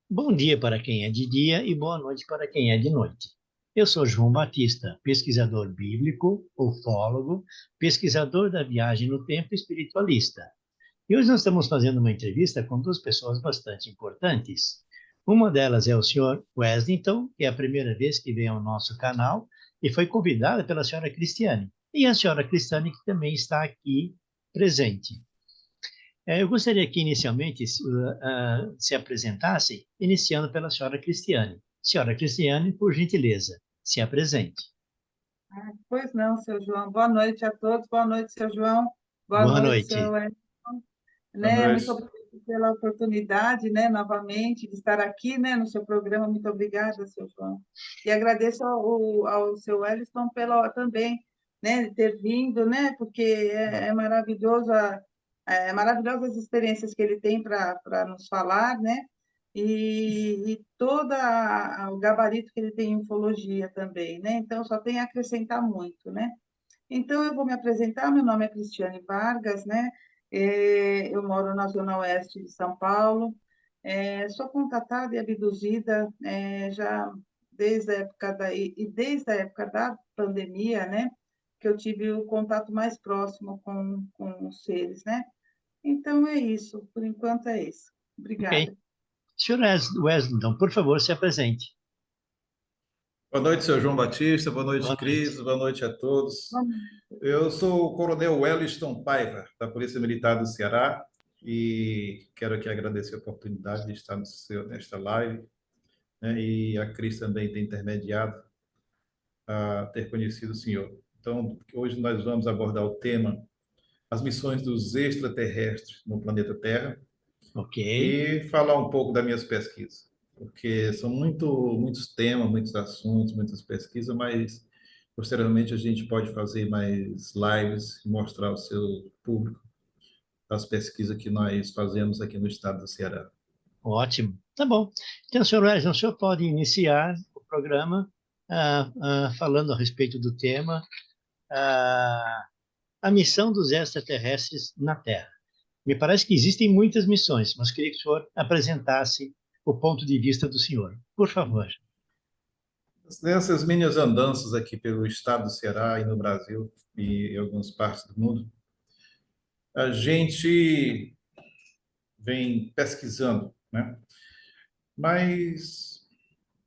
Bom dia para quem é de dia e boa noite para quem é de noite. Eu sou João Batista, pesquisador bíblico, ufólogo, pesquisador da viagem no tempo e espiritualista. E hoje nós estamos fazendo uma entrevista com duas pessoas bastante importantes. Uma delas é o senhor Wesington, que é a primeira vez que vem ao nosso canal e foi convidada pela senhora Cristiane. E a senhora Cristiane, que também está aqui presente. Eu gostaria que inicialmente se apresentasse, iniciando pela senhora Cristiane. Senhora Cristiane, por gentileza, se apresente. Pois não, seu João. Boa noite a todos. Boa noite, seu João. Boa Boa noite, seu noite. Wellington. Boa Muito noite. obrigada pela oportunidade, novamente, de estar aqui, no seu programa. Muito obrigada, seu João. E agradeço ao seu Wellington pela também, ter vindo, porque é maravilhoso, maravilhosas as experiências que ele tem para nos falar, e todo o gabarito que ele tem em ufologia também, Então, só tem a acrescentar muito, Então, eu vou me apresentar. Meu nome é Cristiane Vargas, Eu moro na zona oeste de São Paulo. Sou contatada e abduzida já desde a época da pandemia, Que eu tive o contato mais próximo com os seres, Então, é isso. Por enquanto, é isso. Ok. Obrigada. Senhor Wesington, por favor, se apresente. Boa noite, seu João Batista. Boa Boa noite, noite. Cris. Boa noite a todos. Vamos. Eu sou o Coronel Wellington Paiva, da Polícia Militar do Ceará, e quero aqui agradecer a oportunidade de estar nesta live, e a Cris também ter intermediado a ter conhecido o senhor. Então, hoje nós vamos abordar o tema as missões dos extraterrestres no planeta Terra Ok. e falar um pouco das minhas pesquisas, porque são muitos temas, muitos assuntos, muitas pesquisas, mas posteriormente a gente pode fazer mais lives e mostrar ao seu público as pesquisas que nós fazemos aqui no estado do Ceará. Ótimo. Tá bom. Então, senhor Wesington, o senhor pode iniciar o programa falando a respeito do tema, ah, a missão dos extraterrestres na Terra. Me parece que existem muitas missões, mas queria que o senhor apresentasse o ponto de vista do senhor. Por favor. Nessas minhas andanças aqui pelo estado do Ceará e no Brasil e em algumas partes do mundo, a gente vem pesquisando, né? Mas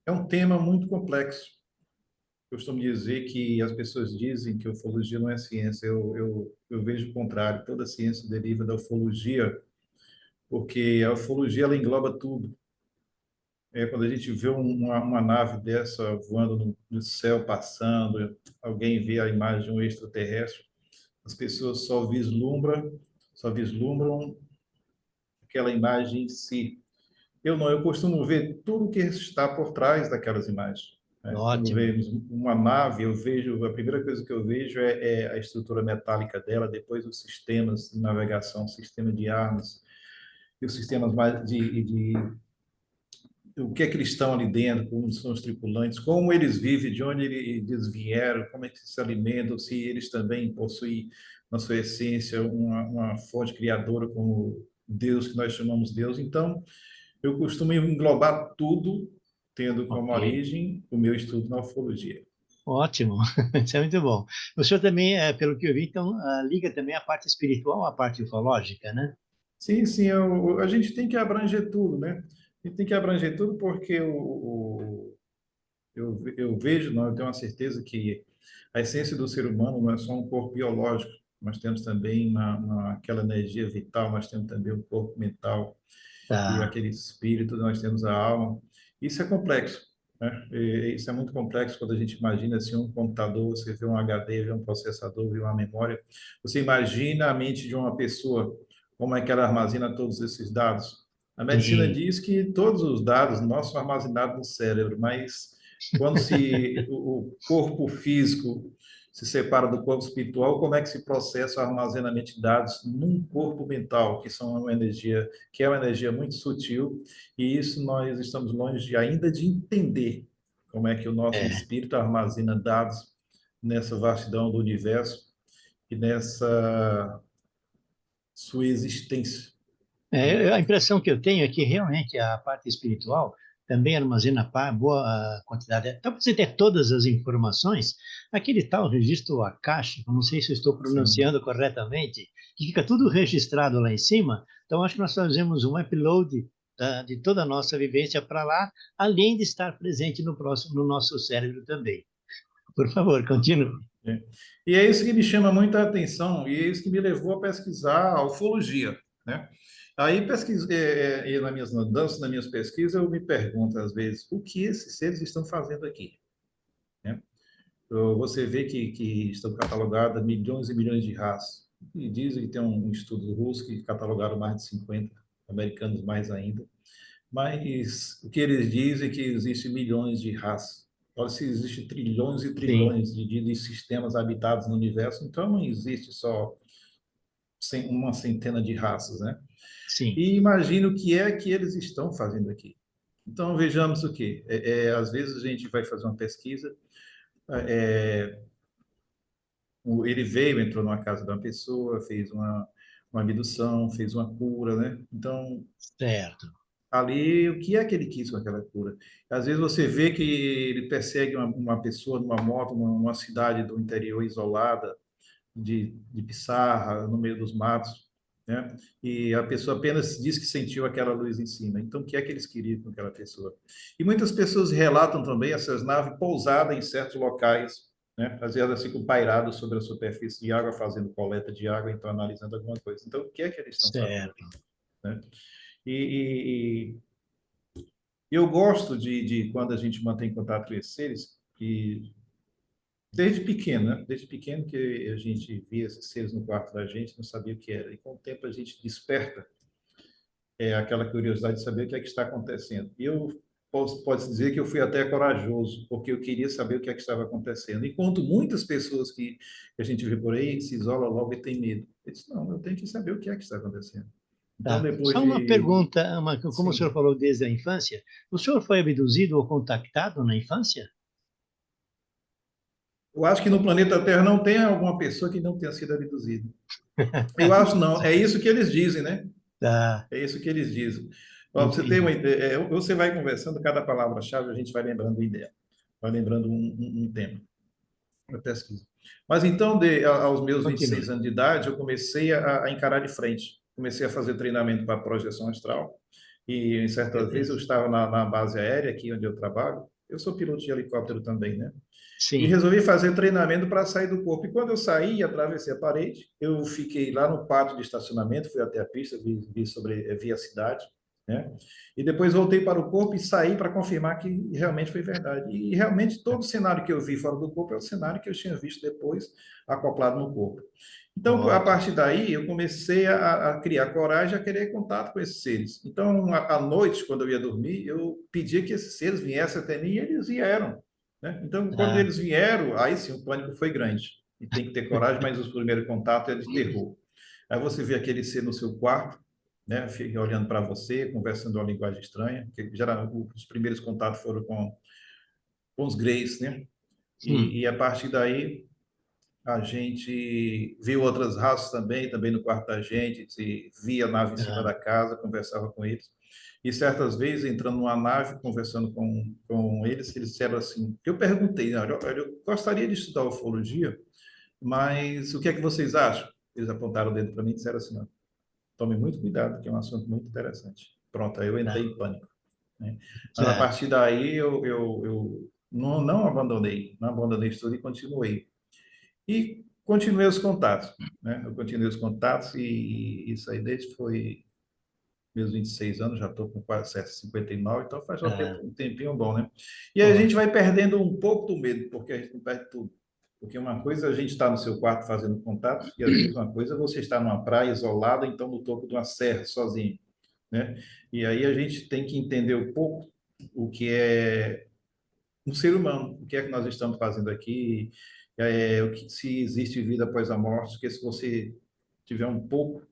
é um tema muito complexo. Eu costumo dizer que as pessoas dizem que a ufologia não é ciência. Eu vejo o contrário. Toda ciência deriva da ufologia, porque a ufologia ela engloba tudo. Quando a gente vê uma nave dessa voando no céu, passando, alguém vê a imagem de um extraterrestre, as pessoas só vislumbram aquela imagem em si. Eu não, eu costumo ver tudo que está por trás daquelas imagens. Quando Ótimo. vemos uma nave, eu vejo, a primeira coisa que eu vejo é a estrutura metálica dela, depois os sistemas de navegação, sistema de armas, e os sistemas mais de o que é que eles estão ali dentro, como são os tripulantes, como eles vivem, de onde eles vieram, como é que se alimentam, se eles também possuem, na sua essência, uma fonte criadora como Deus, que nós chamamos Deus. Então, eu costumo englobar tudo, tendo como Ok. origem o meu estudo na ufologia. Ótimo. Isso é muito bom. O senhor também, pelo que eu vi, então, liga também a parte espiritual à parte ufológica, né? Sim, sim, a gente tem que abranger tudo, né? A gente tem que abranger tudo porque eu vejo, não, eu tenho uma certeza que a essência do ser humano não é só um corpo biológico, nós temos também aquela energia vital, nós temos também o corpo mental e Tá. aquele espírito, nós temos a alma. Isso é complexo, né? Isso é muito complexo quando a gente imagina assim, um computador, você vê um HD, vê um processador, vê uma memória. Você imagina a mente de uma pessoa, como é que ela armazena todos esses dados. A medicina Sim. diz que todos os dados nossos são armazenados no cérebro, mas quando se o corpo físico se separa do corpo espiritual, como é que se processa o armazenamento de dados num corpo mental, que é uma energia muito sutil, e isso nós estamos longe ainda de entender como é que o nosso É. espírito armazena dados nessa vastidão do universo e nessa sua existência. A impressão que eu tenho é que realmente a parte espiritual também armazena boa quantidade. Então, para você ter todas as informações, aquele tal registro Akashic, não sei se eu estou Sim. pronunciando corretamente, que fica tudo registrado lá em cima. Então, acho que nós fazemos um upload de toda a nossa vivência para lá, além de estar presente no nosso cérebro também. Por favor, continue. É. E é isso que me chama muita atenção, e é isso que me levou a pesquisar a ufologia, né? Aí, nas minhas andanças, nas minhas pesquisas, eu me pergunto, às vezes, o que esses seres estão fazendo aqui, né? Você vê que estão catalogadas milhões e milhões de raças, e dizem que tem um estudo russo que catalogaram mais de 50, americanos mais ainda, mas o que eles dizem é que existem milhões de raças. Olha, se existem trilhões e Sim, trilhões de sistemas habitados no universo, então não existe só uma centena de raças, né? sim, E imagina o que é que eles estão fazendo aqui. Então vejamos o que. Às vezes a gente vai fazer uma pesquisa, é, ele veio, entrou numa casa de uma pessoa, fez uma abdução, fez uma cura, né? Então certo. ali, o que é que ele quis com aquela cura? Às vezes você vê que ele persegue uma pessoa numa moto, numa cidade do interior isolada, de Pissarra, no meio dos matos, né? E a pessoa apenas diz que sentiu aquela luz em cima. Então, o que é que eles queriam com aquela pessoa? E muitas pessoas relatam também essas naves pousadas em certos locais, né? Às vezes elas ficam pairadas sobre a superfície de água, fazendo coleta de água, então analisando alguma coisa. Então, o que é que eles estão fazendo Certo. aqui, né? E eu gosto de quando a gente mantém contato com esses seres, que desde pequeno, né? Desde pequeno que a gente via esses seres no quarto da gente, não sabia o que era. E com o tempo a gente desperta aquela curiosidade de saber o que é que está acontecendo. E eu posso dizer que eu fui até corajoso, porque eu queria saber o que é que estava acontecendo. Enquanto muitas pessoas que a gente vê por aí se isolam logo e têm medo. Eu disse, não, eu tenho que saber o que é que está acontecendo. Então, Tá. depois Só uma de... pergunta, como o senhor Sim. falou desde a infância, o senhor foi abduzido ou contactado na infância? Eu acho que no planeta Terra não tem alguma pessoa que não tenha sido abduzida. Eu acho não. É isso que eles dizem, né? Tá, É isso que eles dizem. Ó, pra você ter uma entendi. ideia, você vai conversando, cada palavra-chave a gente vai lembrando ideia, vai lembrando um tema da pesquisa. Mas então, aos meus 26 Continue. anos de idade, eu comecei a encarar de frente. Comecei a fazer treinamento para projeção astral. E, em certas vezes, eu Beleza. estava na base aérea, aqui onde eu trabalho. Eu sou piloto de helicóptero também, né? E Sim, resolvi fazer treinamento para sair do corpo. E quando eu saí e atravessei a parede, eu fiquei lá no pátio de estacionamento, fui até a pista, vi a cidade, né? E depois voltei para o corpo e saí para confirmar que realmente foi verdade. E realmente todo o cenário que eu vi fora do corpo é o cenário que eu tinha visto depois acoplado no corpo. Então, a ótimo. partir daí, eu comecei a criar coragem, a querer contato com esses seres. Então, à noite, quando eu ia dormir, eu pedia que esses seres viessem até mim e eles vieram, né? Então, quando Tá, eles vieram, aí sim, o pânico foi grande. E tem que ter coragem, mas o primeiro contato é de terror. Aí você vê aquele ser no seu quarto, né? Fica olhando para você, conversando uma linguagem estranha. Que os primeiros contatos foram com os Greys, né? hum, E a partir daí a gente viu outras raças também no quarto da gente, se via a nave em cima tá, da casa, conversava com eles. E certas vezes, entrando numa nave, conversando com eles, eles disseram assim, eu perguntei, olha, eu gostaria de estudar ufologia, mas o que é que vocês acham? Eles apontaram o dedo para mim e disseram assim, ó, tome muito cuidado, que é um assunto muito interessante. Pronto, aí eu entrei tá, em pânico, né? Mas a tá, partir daí eu não abandonei, não abandonei o estudo e continuei. E continuei os contatos, né? Eu continuei os contatos e isso aí desde foi meus 26 anos, já estou com quase 59, então faz já tá, um tempinho bom, né? E aí a gente ótimo. vai perdendo um pouco do medo, porque a gente não perde tudo. Porque uma coisa é a gente está no seu quarto fazendo contatos, e às vezes uma coisa é você estar numa praia isolada, então no topo de uma serra, sozinho, né? E aí a gente tem que entender um pouco o que é um ser humano, o que é que nós estamos fazendo aqui, se existe vida após a morte, porque se você tiver um pouco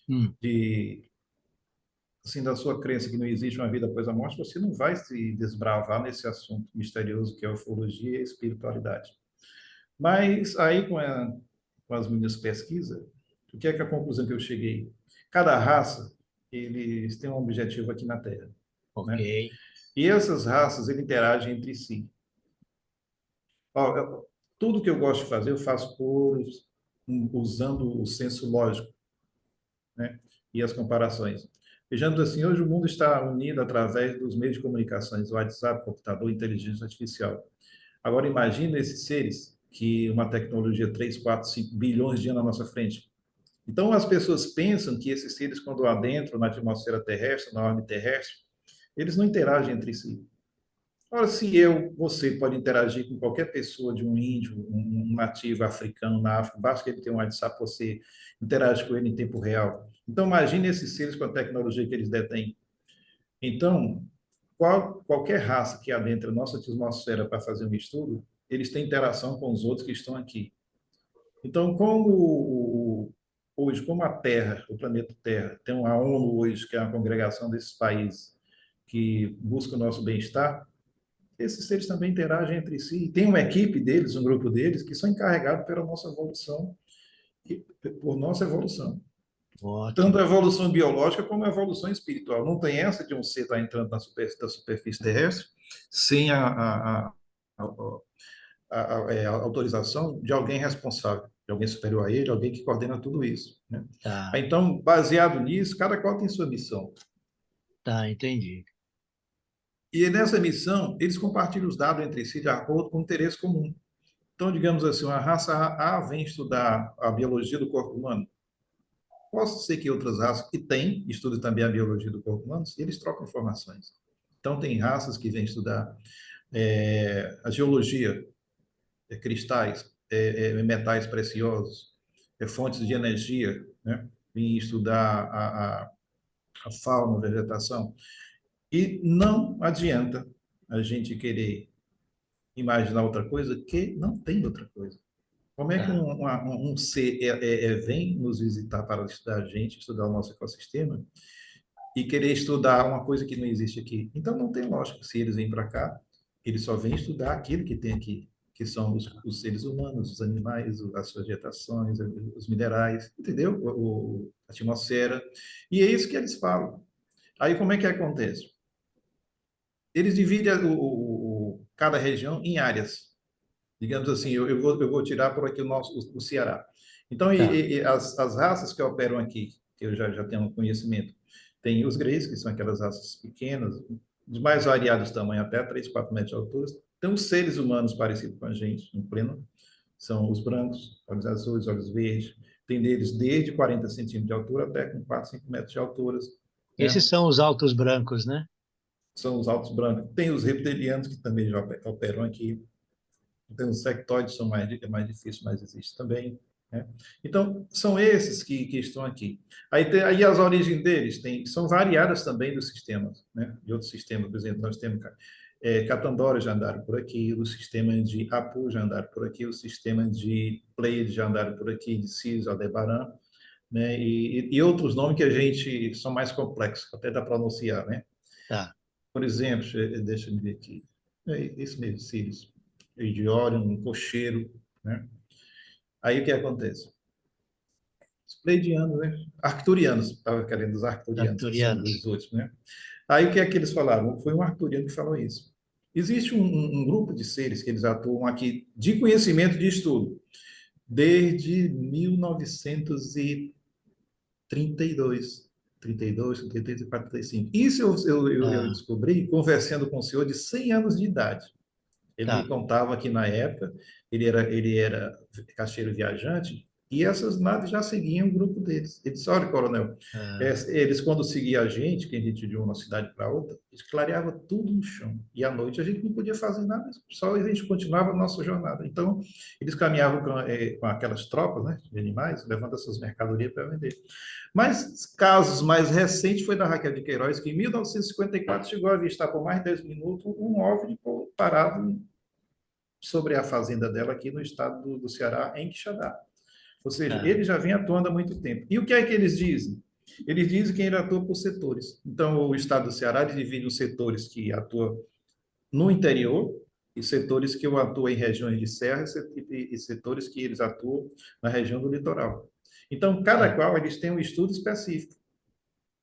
Hum, de assim, da sua crença que não existe uma vida após a morte, você não vai se desbravar nesse assunto misterioso que é a ufologia e a espiritualidade. Mas aí, com as minhas pesquisas, o que é que a conclusão que eu cheguei? cada raça, eles têm um objetivo aqui na Terra, Ok. né? E essas raças, eles interagem entre si. Ó, tudo que eu gosto de fazer, eu faço usando o senso lógico, né? E as comparações. Vejamos assim, hoje o mundo está unido através dos meios de comunicações, WhatsApp, computador, inteligência artificial. Agora imagine esses seres que uma tecnologia 3, 4, 5 bilhões de anos na nossa frente. Então as pessoas pensam que esses seres, quando adentram na atmosfera terrestre, na órbita terrestre, eles não interagem entre si. Ora, se você pode interagir com qualquer pessoa de um índio, um nativo africano na África, basta que ele tenha um WhatsApp, você interage com ele em tempo real. Então, imagine esses seres com a tecnologia que eles detêm. Então, qualquer raça que adentra a nossa atmosfera para fazer um estudo, eles têm interação com os outros que estão aqui. Então, hoje, como a Terra, o planeta Terra, tem uma ONU hoje, que é uma congregação desses países que busca o nosso bem-estar, esses seres também interagem entre si. E tem uma equipe deles, um grupo deles, que são encarregados pela nossa evolução, por nossa evolução. Tanto a Ótimo. evolução biológica como a evolução espiritual. Não tem essa de um ser estar entrando na superfície terrestre sem a autorização de alguém responsável, de alguém superior a ele, alguém que coordena tudo isso, né? Tá, Então, baseado nisso, cada qual tem sua missão. tá, entendi. E nessa missão, eles compartilham os dados entre si de acordo com o interesse comum. Então, digamos assim, uma raça A vem estudar a biologia do corpo humano. Posso ser que outras raças que têm, estudam também a biologia do corpo humano, e eles trocam informações. Então, tem raças que vêm estudar a geologia, cristais, metais preciosos, fontes de energia, né? Vêm estudar a fauna, a vegetação. E não adianta a gente querer imaginar outra coisa que não tem outra coisa. Como é que Tá, um ser vem nos visitar para estudar a gente, estudar o nosso ecossistema, e querer estudar uma coisa que não existe aqui? Então, não tem lógica. Se eles vêm para cá, eles só vêm estudar aquilo que tem aqui, que são os seres humanos, os animais, as vegetações, os minerais, entendeu? A atmosfera. E é isso que eles falam. Aí, como é que acontece? Eles dividem cada região em áreas. Digamos assim, eu vou tirar por aqui o Ceará. Então, tá. as raças que operam aqui, que eu já tenho conhecimento, tem os greys, que são aquelas raças pequenas, dos mais variados tamanhos, até 3, 4 metros de altura. Tem os seres humanos parecidos com a gente, em pleno, são os brancos, olhos azuis, olhos verdes. Tem deles desde 40 centímetros de altura até com 4, 5 metros de altura, Esses né? são os altos brancos, né? São os altos brancos. Tem os reptilianos, que também já operam aqui. Tem os sectoides, são mais difíceis, mas existe também, né? Então, são esses que estão aqui. Aí as origens deles são variadas também dos sistemas, né? De outros sistemas, por exemplo, nós temos Catandora já andaram por aqui, o sistema de Apu já andaram por aqui, o sistema de Pleiade já andaram por aqui, de Cis, Aldebaran, né? E outros nomes que a gente são mais complexos, até dá para pronunciar, né? Tá. Por exemplo, deixa eu ver aqui. Esse mesmo, Sirius. De Orion, um cocheiro, né? Aí o que acontece? Os pleiadianos, né? Arcturianos, estava querendo os arcturianos, que são Arcturianos. os últimos, né? Aí o que é que eles falaram? Foi um arcturiano que falou isso. Existe um grupo de seres que eles atuam aqui de conhecimento de estudo desde 1932. 32, 33 e 45. Isso eu Tá, descobri conversando com um senhor de 100 anos de idade. Ele me tá. contava que na época ele era caixeiro viajante e essas naves já seguiam o grupo deles. Ele disse: Olha, coronel, Ah, eles quando seguiam a gente, que a gente ia de uma cidade para outra, eles clareavam tudo no chão. E à noite a gente não podia fazer nada, só a gente continuava a nossa jornada. Então, eles caminhavam com aquelas tropas, né, de animais, levando essas mercadorias para vender. Mas casos mais recentes foi da Raquel de Queiroz, que em 1954 chegou a avistar por mais de 10 minutos um OVNI parado sobre a fazenda dela aqui no estado do Ceará, em Quixadá. Ou seja, tá. ele já vem atuando há muito tempo. E o que é que eles dizem? Eles dizem que ele atua por setores. Então, o estado do Ceará divide os setores que atuam no interior e setores que atuam em regiões de serra e setores que eles atuam na região do litoral. Então, cada Tá. qual eles têm um estudo específico.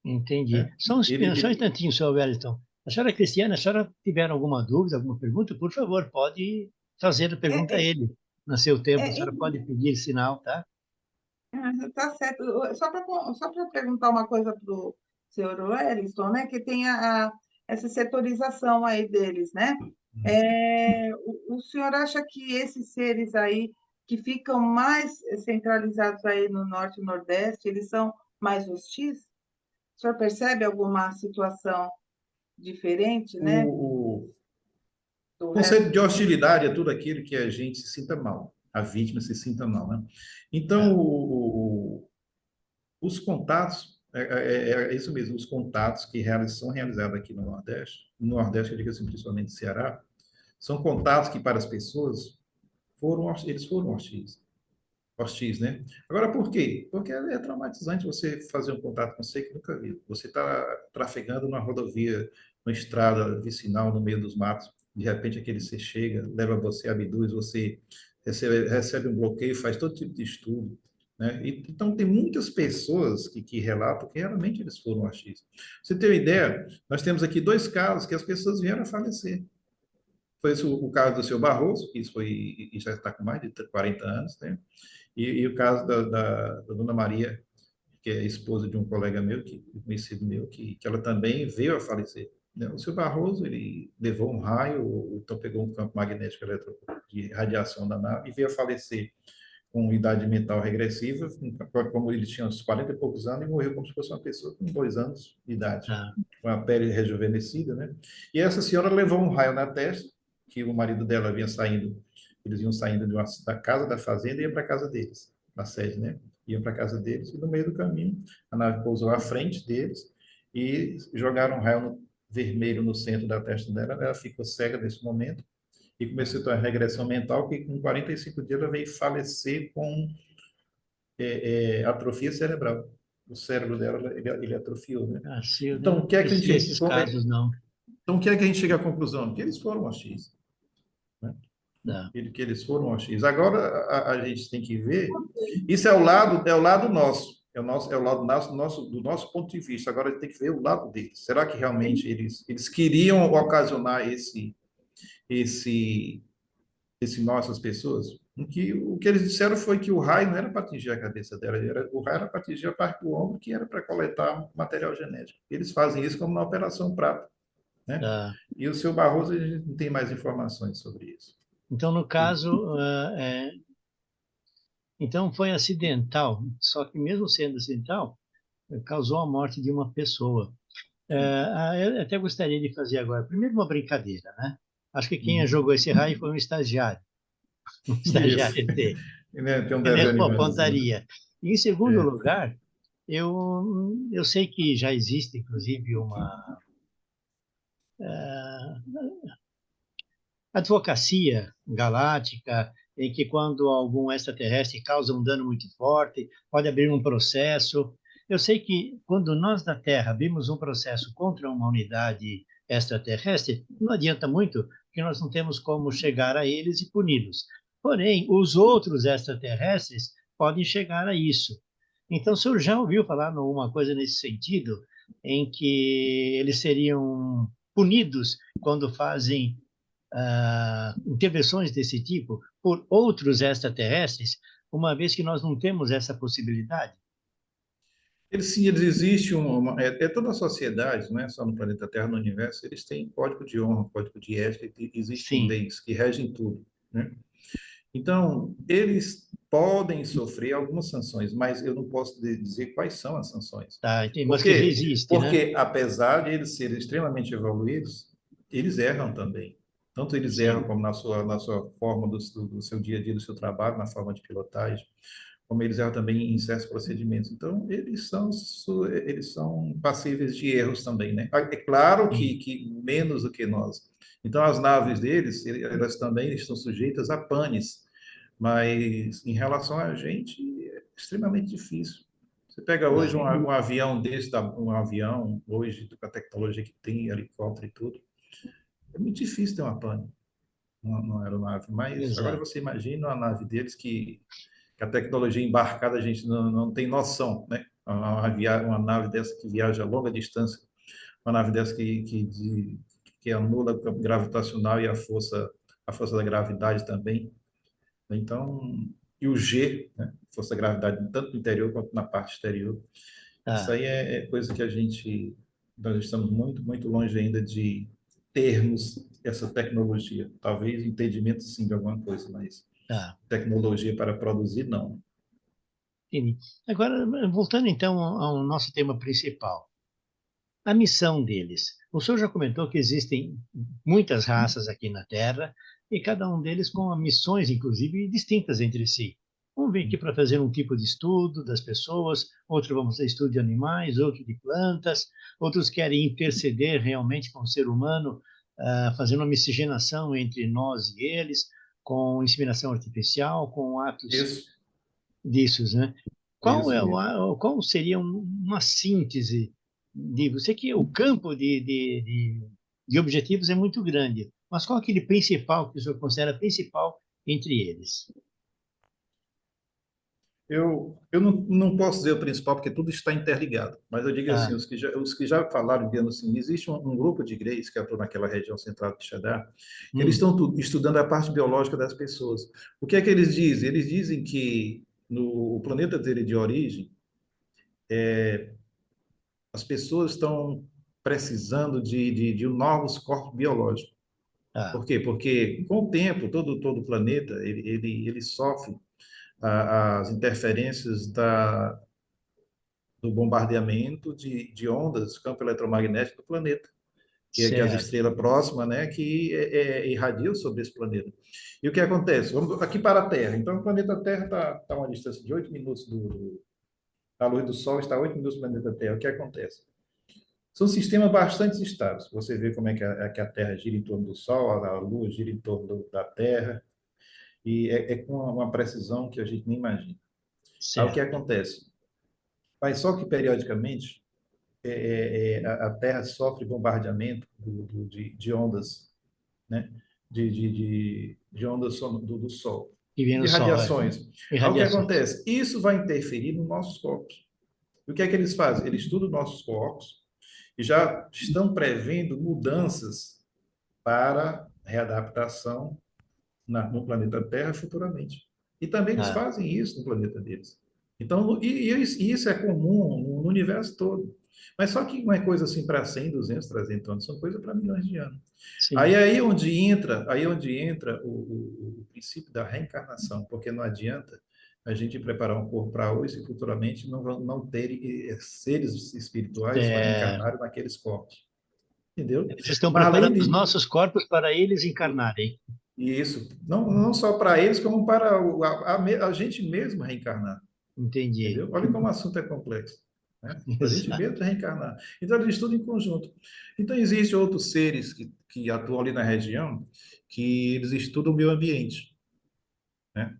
Entendi. Né? Só um instantinho, senhor Wellington. A senhora Cristiana, a senhora tiver alguma dúvida, alguma pergunta, por favor, pode fazer a pergunta a É, ele. No seu tempo, a é, senhora pode pedir sinal, tá? tá certo. Só para perguntar uma coisa para o senhor Wellington, né, que tem essa setorização aí deles, né? O senhor acha que esses seres aí que ficam mais centralizados aí no norte e nordeste, eles são mais hostis? O senhor percebe alguma situação diferente, né, O do resto conceito de do mundo? hostilidade é tudo aquilo que a gente se sinta mal, a vítima se sinta mal, né? Então, Tá. os contatos, é isso mesmo, os contatos que são realizados aqui no Nordeste, eu digo assim, principalmente no Ceará, são contatos que para as pessoas eles foram hostis, né? Agora, por quê? Porque é traumatizante você fazer um contato com você que nunca viu. Você está trafegando numa rodovia, numa estrada vicinal, no meio dos matos. De repente, aquele ser chega, leva você, abduz, você recebe um bloqueio, faz todo tipo de estudo. Né? Então, tem muitas pessoas que relatam que realmente eles foram hostis. Você tem uma ideia? Nós temos aqui dois casos que as pessoas vieram a falecer. Foi esse o caso do seu Barroso, que isso já está com mais de 40 anos, né? E o caso da Dona Maria, que é esposa de um colega meu, conhecido meu, que ela também veio a falecer. Né? O seu Barroso, ele levou um raio, então pegou um campo magnético de radiação da nave e veio a falecer com idade mental regressiva, como ele tinha uns 40 e poucos anos, e morreu como se fosse uma pessoa com 2 anos de idade, Tá. com a pele rejuvenescida, né? E essa senhora levou um raio na testa, que o marido dela vinha saindo, eles iam saindo da casa da fazenda e iam para a casa deles, na sede, né? Iam para a casa deles, e no meio do caminho, a nave pousou à frente deles e jogaram um raio vermelho no centro da testa dela, ela ficou cega nesse momento, e começou a ter uma regressão mental que com 45 dias ela veio falecer com atrofia cerebral. O cérebro dela, ele atrofiou, né? Assim, eu Então, não o que é que a conhecia gente, esses casos, não. então, o que é que a gente chega à conclusão? Que eles foram hostis, né? Tá. Que eles foram hostis. Agora, a gente tem que ver, isso é o lado nosso, é o lado do nosso ponto de vista. Agora, a gente tem que ver o lado deles. Será que realmente eles queriam ocasionar esse esse mal essas pessoas, o que eles disseram foi que o raio não era para atingir a cabeça dela, o raio era para atingir a parte do ombro, que era para coletar material genético. Eles fazem isso como na Operação Prato, né? Tá. E o seu Barroso, a gente não tem mais informações sobre isso. Então, no caso, então foi acidental, só que mesmo sendo acidental, causou a morte de uma pessoa. Eu até gostaria de fazer agora, primeiro uma brincadeira, né? Acho que quem Uhum. jogou esse raio foi um Isso. estagiário T, Né, tem um que desenho levou a animado. pontaria. E, em segundo É. lugar, eu sei que já existe, inclusive, uma advocacia galáctica, em que quando algum extraterrestre causa um dano muito forte, pode abrir um processo. Eu sei que quando nós da Terra abrimos um processo contra uma unidade extraterrestre, não adianta muito, porque nós não temos como chegar a eles e puni-los. Porém, os outros extraterrestres podem chegar a isso. Então, o senhor já ouviu falar numa coisa nesse sentido, em que eles seriam punidos quando fazem intervenções desse tipo por outros extraterrestres, uma vez que nós não temos essa possibilidade? Sim, eles existem toda a sociedade, não é só no planeta Terra, no universo, eles têm código de honra, código de ética, existem Sim, leis que regem tudo, né? Então, eles podem sofrer algumas sanções, mas eu não posso dizer quais são as sanções. tá, Por mas que já quê? existe, né? Porque, apesar de eles serem extremamente evoluídos, eles erram também. Tanto eles erram Sim, como na sua forma do seu dia a dia, do seu trabalho, na forma de pilotagem, como eles erram também em certos procedimentos. Então, eles são passíveis de erros também, né? É claro sim, que menos do que nós. Então, as naves deles, elas também estão sujeitas a panes, mas em relação a gente, é extremamente difícil. Você pega hoje tá, um avião desse, um avião hoje, com a tecnologia que tem, helicóptero e tudo, é muito difícil ter uma pane numa aeronave. Mas agora exato. você imagina uma nave deles que a tecnologia embarcada a gente não tem noção, né? uma nave dessa que viaja a longa distância, uma nave dessa que anula o campo gravitacional e a força da gravidade também. Então, e o G, né? Força da gravidade, tanto no interior quanto na parte exterior. Isso aí é coisa que nós estamos muito, muito longe ainda de termos essa tecnologia. Talvez entendimento, sim, de alguma coisa, mas tecnologia para produzir, não. Entendi. Agora, voltando então ao nosso tema principal, a missão deles. O senhor já comentou que existem muitas raças aqui na Terra e cada um deles com missões, inclusive, distintas entre si. Um vem aqui para fazer um tipo de estudo das pessoas, outro vamos fazer estudo de animais, outro de plantas, outros querem interceder realmente com o ser humano, fazendo uma miscigenação entre nós e eles, com inseminação artificial, com atos Isso, disso, né? Qual é isso. qual seria uma síntese de você que o campo de objetivos é muito grande, mas qual é aquele principal que o senhor considera principal entre eles? Eu não posso dizer o principal, porque tudo está interligado, mas eu digo assim, Ah, os que já falaram, dizendo assim, existe um grupo de igrejas que atua naquela região central de Xadá, que eles hum, estão estudando a parte biológica das pessoas. O que é que eles dizem? Eles dizem que no planeta dele de origem, as pessoas estão precisando de novos corpos biológicos. ah, Por quê? Porque com o tempo, todo o planeta, ele sofre as interferências do bombardeamento de ondas, campo eletromagnético do planeta, que é as certo. estrelas próximas, né, que irradiam sobre esse planeta. E o que acontece? Vamos aqui para a Terra. Então, o planeta Terra está a uma distância de 8 minutos da luz do Sol, está a 8 minutos do planeta Terra. O que acontece? São sistemas bastante estáveis. Você vê como é que a Terra gira em torno do Sol, a Lua gira em torno da Terra, e é com uma precisão que a gente nem imagina. Aí o que Certo. acontece? Mas só que, periodicamente, a Terra sofre bombardeamento de ondas, né? De ondas do Sol, E vem no de Sol, radiações. e Aí o que radiações. acontece? Isso vai interferir nos nossos corpos. E o que é que eles fazem? Eles estudam nossos corpos e já estão prevendo mudanças para readaptação no planeta Terra futuramente. E também eles Ah, fazem isso no planeta deles. Então, e isso é comum no universo todo. Mas só que não é coisa assim para 100, 200, 300 anos, são coisas para milhões de anos. sim. Aí onde entra o princípio da reencarnação, porque não adianta a gente preparar um corpo para hoje e futuramente não ter seres espirituais para Certo. reencarnarem naqueles corpos. Entendeu? Eles estão Mas além preparando os de, nossos corpos para eles encarnarem. isso, não só para eles, como para a gente mesmo reencarnar, Entendi. entendeu? Olha como o assunto é complexo, né? Para a gente Exato. mesmo reencarnar. Então, eles estudam em conjunto. Então, existem outros seres que atuam ali na região, que eles estudam o meio ambiente, né?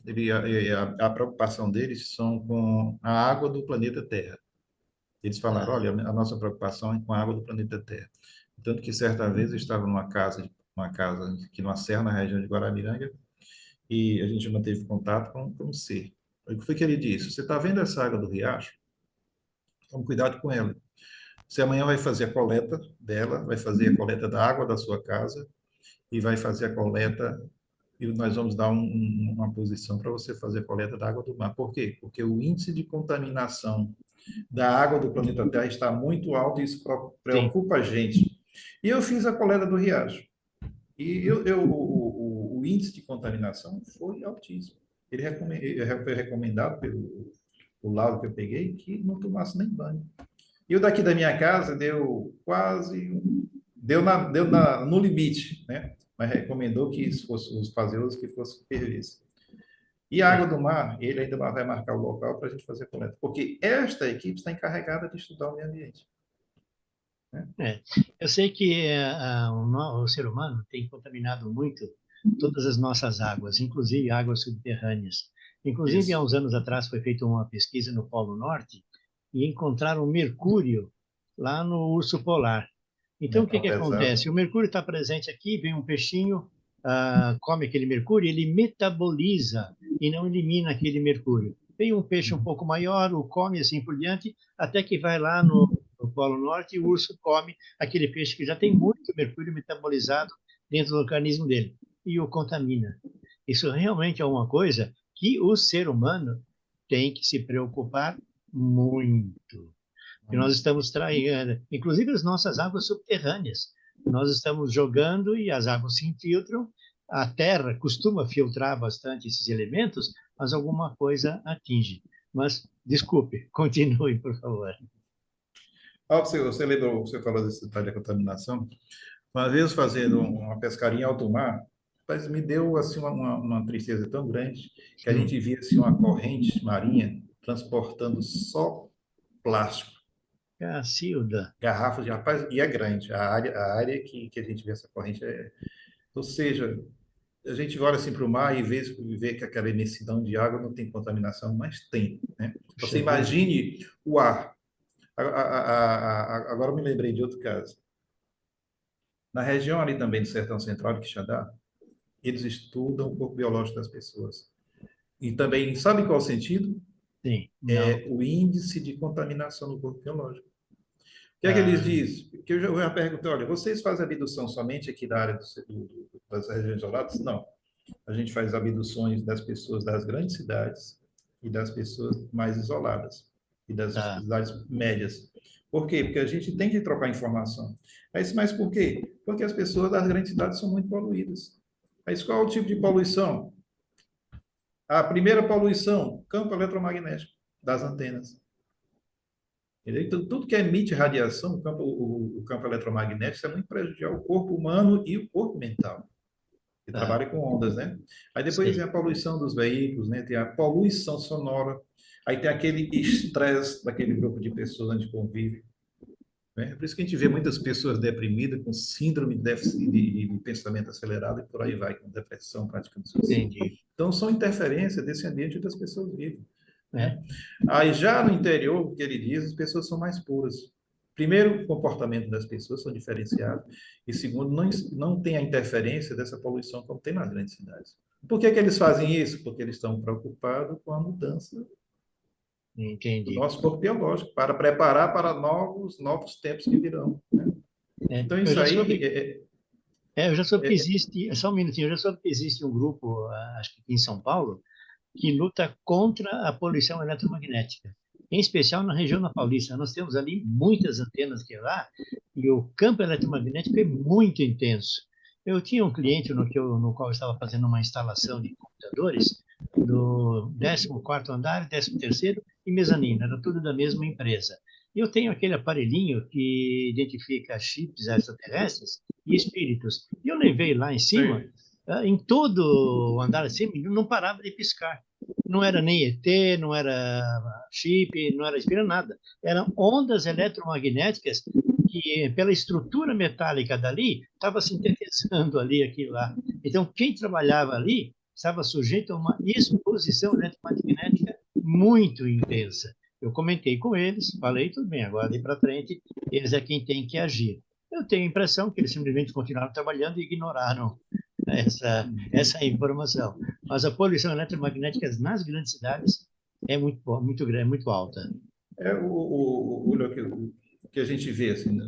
A preocupação deles são com a água do planeta Terra. Eles falaram, Ah, olha, a nossa preocupação é com a água do planeta Terra. Tanto que certa vez eu estava numa casa aqui numa serra, na região de Guaramiranga, e a gente manteve contato com um ser. O que foi que ele disse? Você está vendo essa água do riacho? Tome cuidado com ela. Você amanhã vai fazer a coleta dela, vai fazer a coleta da água da sua casa e vai fazer a coleta e nós vamos dar uma posição para você fazer a coleta da água do mar. Por quê? Porque o índice de contaminação da água do planeta Terra está muito alto e isso sim. preocupa a gente. E eu fiz a coleta do riacho. E o índice de contaminação foi altíssimo. Foi recomendado pelo o laudo que eu peguei que não tomasse nem banho. E o daqui da minha casa deu quase, no limite, né? Mas recomendou que isso fosse os fazer uso que fosse supervise. E a água É, do mar, ele ainda vai marcar o local para a gente fazer a coleta, porque esta equipe está encarregada de estudar o meio ambiente, né? é. Eu sei que o ser humano tem contaminado muito todas as nossas águas, inclusive águas subterrâneas. Inclusive, há Isso. uns anos atrás foi feita uma pesquisa no Polo Norte e encontraram mercúrio lá no urso polar. Então, o que Metal que acontece? pesado. O mercúrio está presente aqui, vem um peixinho, come aquele mercúrio, ele metaboliza e não elimina aquele mercúrio. vem um peixe um pouco maior, o come assim por diante, até que vai lá no Polo Norte e o urso come aquele peixe que já tem muito mercúrio metabolizado dentro do organismo dele e o contamina. Isso realmente é uma coisa que o ser humano tem que se preocupar muito. E nós estamos traindo, inclusive as nossas águas subterrâneas. Nós estamos jogando e as águas se infiltram. A terra costuma filtrar bastante esses elementos, mas alguma coisa atinge. Mas, desculpe, continue, por favor. Você lembrou, você falou desse detalhe da contaminação. Uma vez fazendo uma pescaria em alto mar, mas me deu assim uma tristeza tão grande que a gente via assim, uma corrente marinha transportando só plástico, Cacilda. garrafas de rapaz, e é grande. A área que a gente vê essa corrente é. Ou seja, a gente olha assim para o mar e vê que aquela imensidão de água não tem contaminação, mas tem, né? Você imagine o ar. Agora eu me lembrei de outro caso. Na região ali também do Sertão Central de Quixadá, eles estudam o corpo biológico das pessoas. E também, sabe qual é o sentido? Sim, não. É o índice de contaminação no corpo biológico. O que é que eles dizem? Que eu já pergunto, olha, vocês fazem abdução somente aqui da área das regiões isoladas? Não. A gente faz abduções das pessoas das grandes cidades e das pessoas mais isoladas e das cidades médias. Por quê? Porque a gente tem que trocar informação. Mas por quê? Porque as pessoas das grandes cidades são muito poluídas. Mas qual é o tipo de poluição? A primeira poluição, campo eletromagnético das antenas. Então, tudo que emite radiação, o campo eletromagnético, é muito prejudicial ao corpo humano e o corpo mental, que trabalha com ondas, né? Aí depois tem a poluição dos veículos, né? Tem a poluição sonora, aí tem aquele estresse daquele grupo de pessoas onde convive. Né? Por isso que a gente vê muitas pessoas deprimidas, com síndrome de déficit de pensamento acelerado e por aí vai, com depressão, praticando suicídio. Entendi. Então, são interferências desse ambiente onde as pessoas vivem. É. Né? Aí, já no interior, o que ele diz, as pessoas são mais puras. Primeiro, o comportamento das pessoas são diferenciados. E segundo, não tem a interferência dessa poluição como tem nas grandes cidades. Por que eles fazem isso? Porque eles estão preocupados com a mudança do Entendi. nosso corpo biológico, para preparar para novos tempos que virão. Né? Então, Eu isso já aí soube, eu já soube que existe, só um minutinho, eu já soube que existe um grupo, acho que aqui em São Paulo, que luta contra a poluição eletromagnética, em especial na região da Paulista. Nós temos ali muitas antenas que lá, e o campo eletromagnético é muito intenso. Eu tinha um cliente no qual eu estava fazendo uma instalação de computadores do 14º andar, 13º e mezanino, era tudo da mesma empresa. E eu tenho aquele aparelhinho que identifica chips extraterrestres e espíritos. E eu levei lá em cima, em todo o andar acima, não parava de piscar. Não era nem ET, não era chip, não era espírito, nada. Eram ondas eletromagnéticas que, pela estrutura metálica dali, estava sintetizando ali aquilo lá. Então, quem trabalhava ali estava sujeito a uma exposição eletromagnética muito intensa. Eu comentei com eles, falei, tudo bem, agora daí para frente, eles é quem tem que agir. Eu tenho a impressão que eles simplesmente continuaram trabalhando e ignoraram essa informação. Mas a poluição eletromagnética nas grandes cidades é muito grande, muito alta. O que a gente vê assim,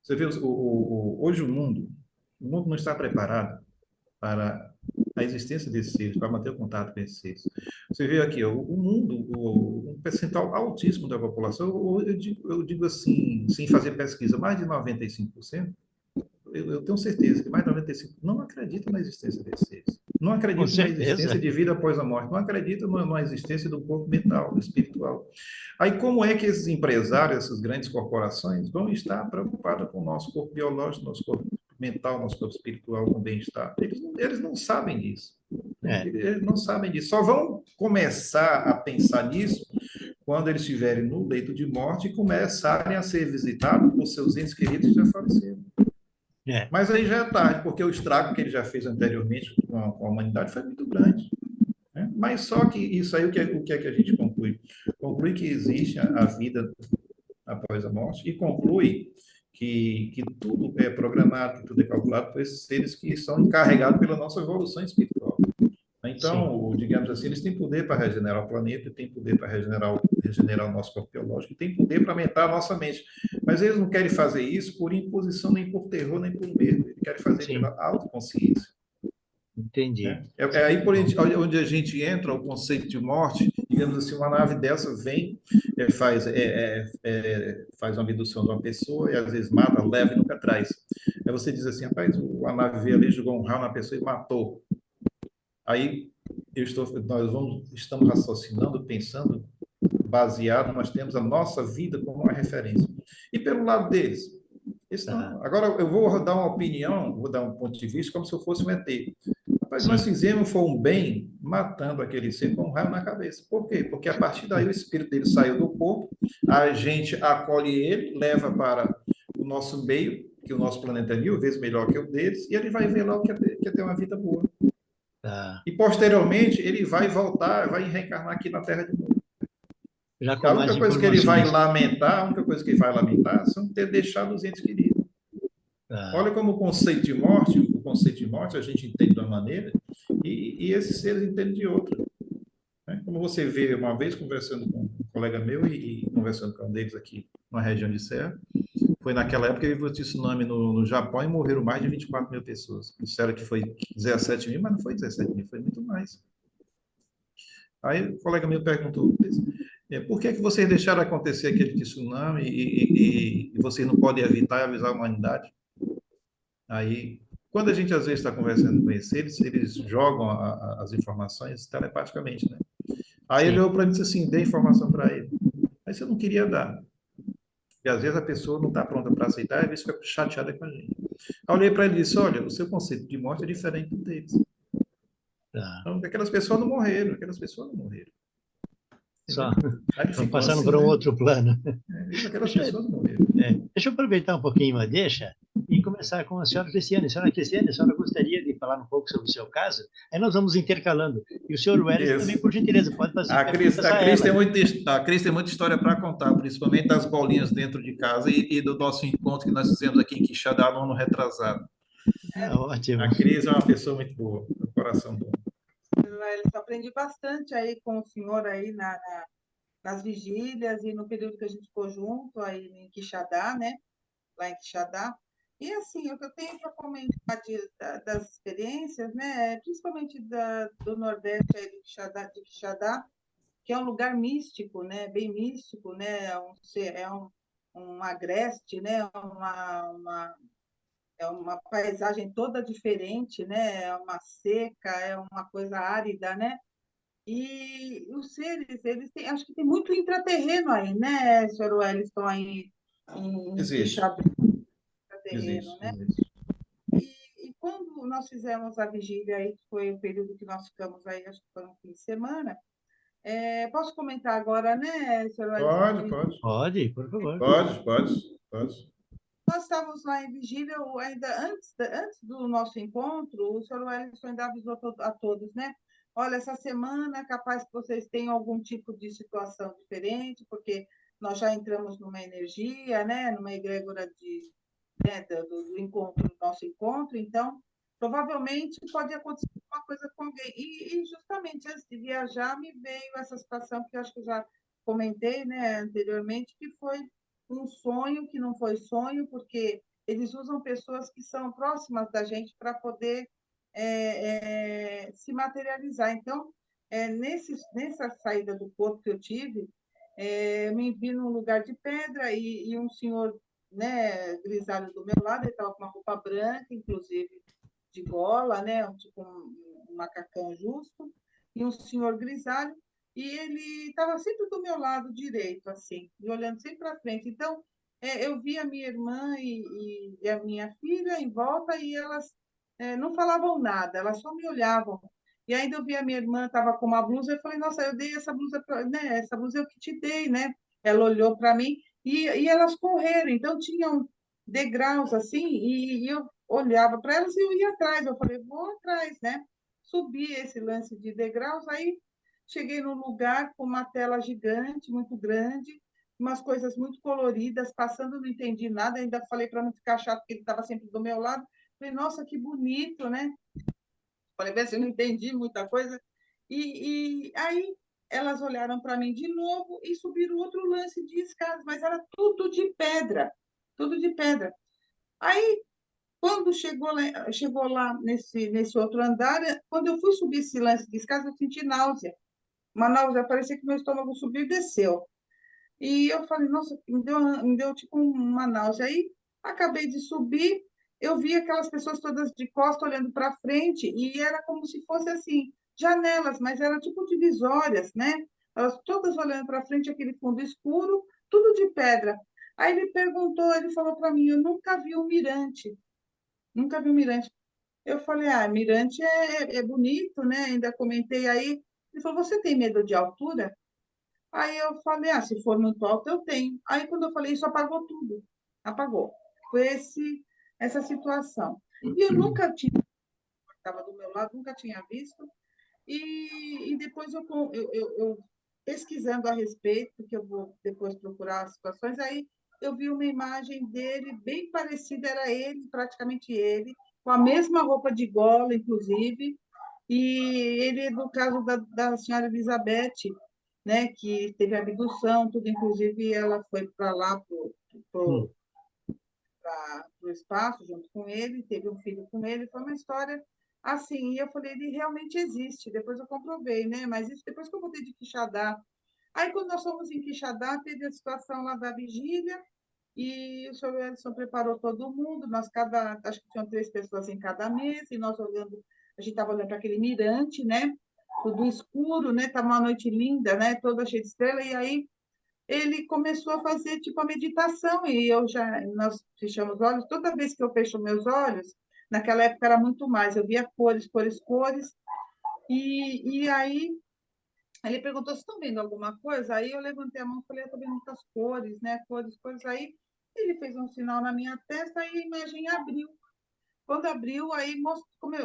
você vê hoje o mundo não está preparado para a existência desses seres, para manter o contato com esses seres. Você vê aqui, o mundo, um percentual altíssimo da população, eu digo assim, sem fazer pesquisa, mais de 95%, eu tenho certeza que mais de 95% não acreditam na existência desses seres. Não acreditam na existência de vida após a morte. Não acreditam na existência do corpo mental, do espiritual. Aí, como é que esses empresários, essas grandes corporações, vão estar preocupados com o nosso corpo biológico, nosso corpo mental, nosso corpo espiritual, com o bem-estar? Eles não sabem disso. Eles não sabem disso. Só vão começar a pensar nisso quando eles estiverem no leito de morte e começarem a ser visitados por seus entes queridos que já faleceram. Mas aí já é tarde, porque o estrago que ele já fez anteriormente com a humanidade foi muito grande. Né? Mas só que isso aí, o que é que a gente conclui? Conclui que existe a vida após a morte e conclui que tudo é programado, que tudo é calculado por esses seres que são encarregados pela nossa evolução espiritual. Sim, Então, digamos assim, eles têm poder para regenerar o planeta, têm poder para regenerar o nosso corpo biológico, e têm poder para aumentar a nossa mente. Mas eles não querem fazer isso por imposição, nem por terror, nem por medo. Eles querem fazer pela sim, autoconsciência. entendi. Né? É aí onde a gente entra o conceito de morte. Digamos assim, uma nave dessa vem, faz uma abdução de uma pessoa e às vezes mata, leva e nunca traz. Aí você diz assim, rapaz, a nave veio ali, jogou um raio na pessoa e matou. Aí estamos raciocinando, pensando, baseado, nós temos a nossa vida como uma referência. E pelo lado deles, Tá, agora eu vou dar uma opinião, vou dar um ponto de vista como se eu fosse um ET. Rapaz, nós sim. fizemos foi um bem matando aquele ser com um raio na cabeça. Por quê? Porque a partir daí o espírito dele saiu do corpo, a gente acolhe ele, leva para o nosso meio, que o nosso planeta é 1000 vezes melhor que o deles, e ele vai ver lá o que é ter uma vida boa. Tá. E posteriormente ele vai voltar, vai reencarnar aqui na Terra de novo. Já A com mais única coisa que ele vai informações. lamentar, a única coisa que ele vai lamentar são ter deixado os entes queridos. Tá, Olha como o conceito de morte a gente entende de uma maneira e esses seres entendem de outra. Né? Como você vê uma vez conversando com um colega meu e conversando com um deles aqui na região de Serra, foi naquela época que houve o tsunami no Japão e morreram mais de 24 mil pessoas. Disseram que foi 17 mil, mas não foi 17 mil, foi muito mais. Aí o colega meu perguntou, por que vocês deixaram acontecer aquele tsunami e vocês não podem evitar e avisar a humanidade? Aí, quando a gente às vezes está conversando com eles jogam as informações telepaticamente, né? Aí ele sim. olhou para mim e disse assim, dê informação para ele. Aí você não queria dar. E às vezes a pessoa não está pronta para aceitar, e às vezes fica chateada com a gente. Aí eu olhei para ele e disse, olha, o seu conceito de morte é diferente do deles. Tá. Então, aquelas pessoas não morreram, Só entendeu? Aí ele estão ficou passando assim, para um né? outro plano. Aquelas Deixa, pessoas não morreram. deixa eu aproveitar um pouquinho a deixa e começar com a senhora Cristiane. Senhora Cristiane, a senhora gostaria de falar um pouco sobre o seu caso? Aí nós vamos intercalando. E o senhor Welles também, Isso. por gentileza, pode fazer A Cris, perguntas a a Cris tem ela. muita, a Cris tem muita história para contar, principalmente das bolinhas dentro de casa e do nosso encontro que nós fizemos aqui em Quixadá no ano retrasado. Ah, ótimo. A Cris é uma pessoa muito boa, um coração bom. Eu aprendi bastante aí com o senhor aí nas vigílias e no período que a gente ficou junto aí em Quixadá, né? Lá em Quixadá. E assim, o que eu tenho para comentar das experiências, né? Principalmente do Nordeste aí de Quixadá, que é um lugar místico, né? Bem místico, né? Um agreste, né? É uma paisagem toda diferente, né? É uma seca, é uma coisa árida, né? E os seres, eles têm, acho que tem muito intraterreno aí, né, senhor Wellington, aí em Existe, Quixadá, intraterreno, existe, né? existe. E quando nós fizemos a vigília aí, que foi o período que nós ficamos aí, acho que foi um fim de semana, posso comentar agora, né, senhor Wellington? Pode, pode, Pode, por favor. pode. Nós estávamos lá em vigília, ainda antes do nosso encontro, o senhor Wellington ainda avisou a todos, né? Olha, essa semana é capaz que vocês tenham algum tipo de situação diferente, porque nós já entramos numa energia, né? Numa egrégora do encontro, do nosso encontro, então provavelmente pode acontecer alguma coisa com alguém. E justamente antes de viajar, me veio essa situação que eu acho que eu já comentei, né, anteriormente, que foi um sonho que não foi sonho, porque eles usam pessoas que são próximas da gente para poder se materializar. Então, nessa saída do corpo que eu tive, eu me vi num lugar de pedra e um senhor, né, grisalho do meu lado, ele estava com uma roupa branca, inclusive de gola, né, tipo um macacão justo, e um senhor grisalho, e ele estava sempre do meu lado direito, assim, e olhando sempre para frente. Então, eu vi a minha irmã e a minha filha em volta e elas não falavam nada, elas só me olhavam. E ainda eu vi a minha irmã, estava com uma blusa, eu falei, nossa, eu dei essa blusa, né? Essa blusa eu que te dei, né? Ela olhou para mim e elas correram, então tinham degraus assim, e eu olhava para elas e eu ia atrás, eu falei, vou atrás, né? Subi esse lance de degraus, aí cheguei num lugar com uma tela gigante, muito grande, umas coisas muito coloridas, passando, não entendi nada, ainda falei para não ficar chato, porque ele estava sempre do meu lado. Falei, nossa, que bonito, né? Falei, vê se eu não entendi muita coisa. E aí elas olharam para mim de novo e subiram outro lance de escadas, mas era tudo de pedra. Aí, quando chegou lá nesse outro andar, quando eu fui subir esse lance de escadas, eu senti náusea. Uma náusea, parecia que meu estômago subiu e desceu. E eu falei, nossa, me deu tipo uma náusea. Aí acabei de subir, eu vi aquelas pessoas todas de costa olhando para frente, e era como se fosse assim, janelas, mas eram tipo divisórias, né? Elas todas olhando para frente, aquele fundo escuro, tudo de pedra. Aí ele perguntou, ele falou para mim, eu nunca vi um mirante, nunca vi um mirante. Eu falei, mirante é bonito, né? Ainda comentei aí. Ele falou, você tem medo de altura? Aí eu falei, se for muito alto, eu tenho. Aí quando eu falei isso, apagou tudo. Apagou. Foi essa situação. E eu nunca tinha, estava do meu lado, nunca tinha visto. E depois eu pesquisando a respeito, porque eu vou depois procurar as situações, aí eu vi uma imagem dele bem parecida, era ele, praticamente ele, com a mesma roupa de gola, inclusive, e ele, no caso da senhora Elizabeth, né, que teve abdução, tudo, inclusive ela foi para lá, Hum. para o espaço, junto com ele, teve um filho com ele, foi uma história assim, e eu falei, ele realmente existe, depois eu comprovei, né, mas isso depois que eu voltei de Quixadá. Aí, quando nós fomos em Quixadá, teve a situação lá da vigília, e o senhor Edson preparou todo mundo, acho que tinham 3 pessoas em cada mesa, e nós olhando, a gente estava olhando para aquele mirante, né, tudo escuro, né, estava uma noite linda, né, toda cheia de estrela, e aí ele começou a fazer tipo a meditação, e nós fechamos os olhos, toda vez que eu fecho meus olhos, naquela época era muito mais, eu via cores, cores, cores, e aí ele perguntou, vocês estão vendo alguma coisa? Aí eu levantei a mão e falei, eu estou vendo muitas cores, né, cores, cores, aí ele fez um sinal na minha testa e a imagem abriu. Quando abriu, aí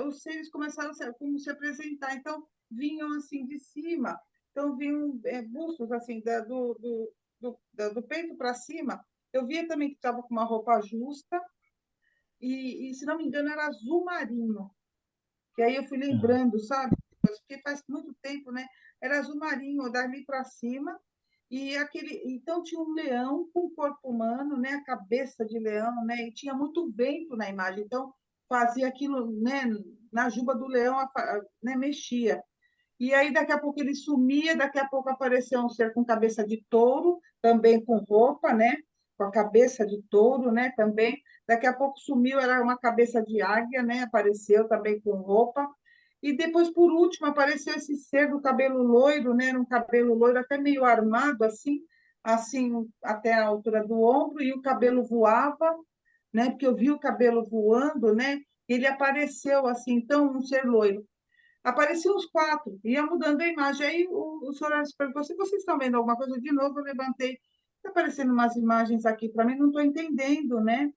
os seres começaram como se apresentar. Então, vinham assim de cima. Então, vinham bustos assim, do peito para cima. Eu via também que estava com uma roupa justa. E, se não me engano, era azul marinho. Que aí eu fui lembrando, sabe? Porque faz muito tempo, né? Era azul marinho, dali para cima. Então tinha um leão com corpo humano, né, a cabeça de leão, né, e tinha muito vento na imagem, então fazia aquilo, né, na juba do leão, né, mexia. E aí daqui a pouco ele sumia, daqui a pouco apareceu um ser com cabeça de touro, também com roupa, né, com a cabeça de touro, né, também. Daqui a pouco sumiu, era uma cabeça de águia, né, apareceu também com roupa. E depois, por último, apareceu esse ser do cabelo loiro, né? Um cabelo loiro até meio armado, assim até a altura do ombro, e o cabelo voava, né? Porque eu vi o cabelo voando, né? Ele apareceu assim, então, um ser loiro. Apareciam os 4, ia mudando a imagem. Aí o senhor perguntou se vocês estão vendo alguma coisa. De novo, eu levantei. Está aparecendo umas imagens aqui para mim, não estou entendendo, né?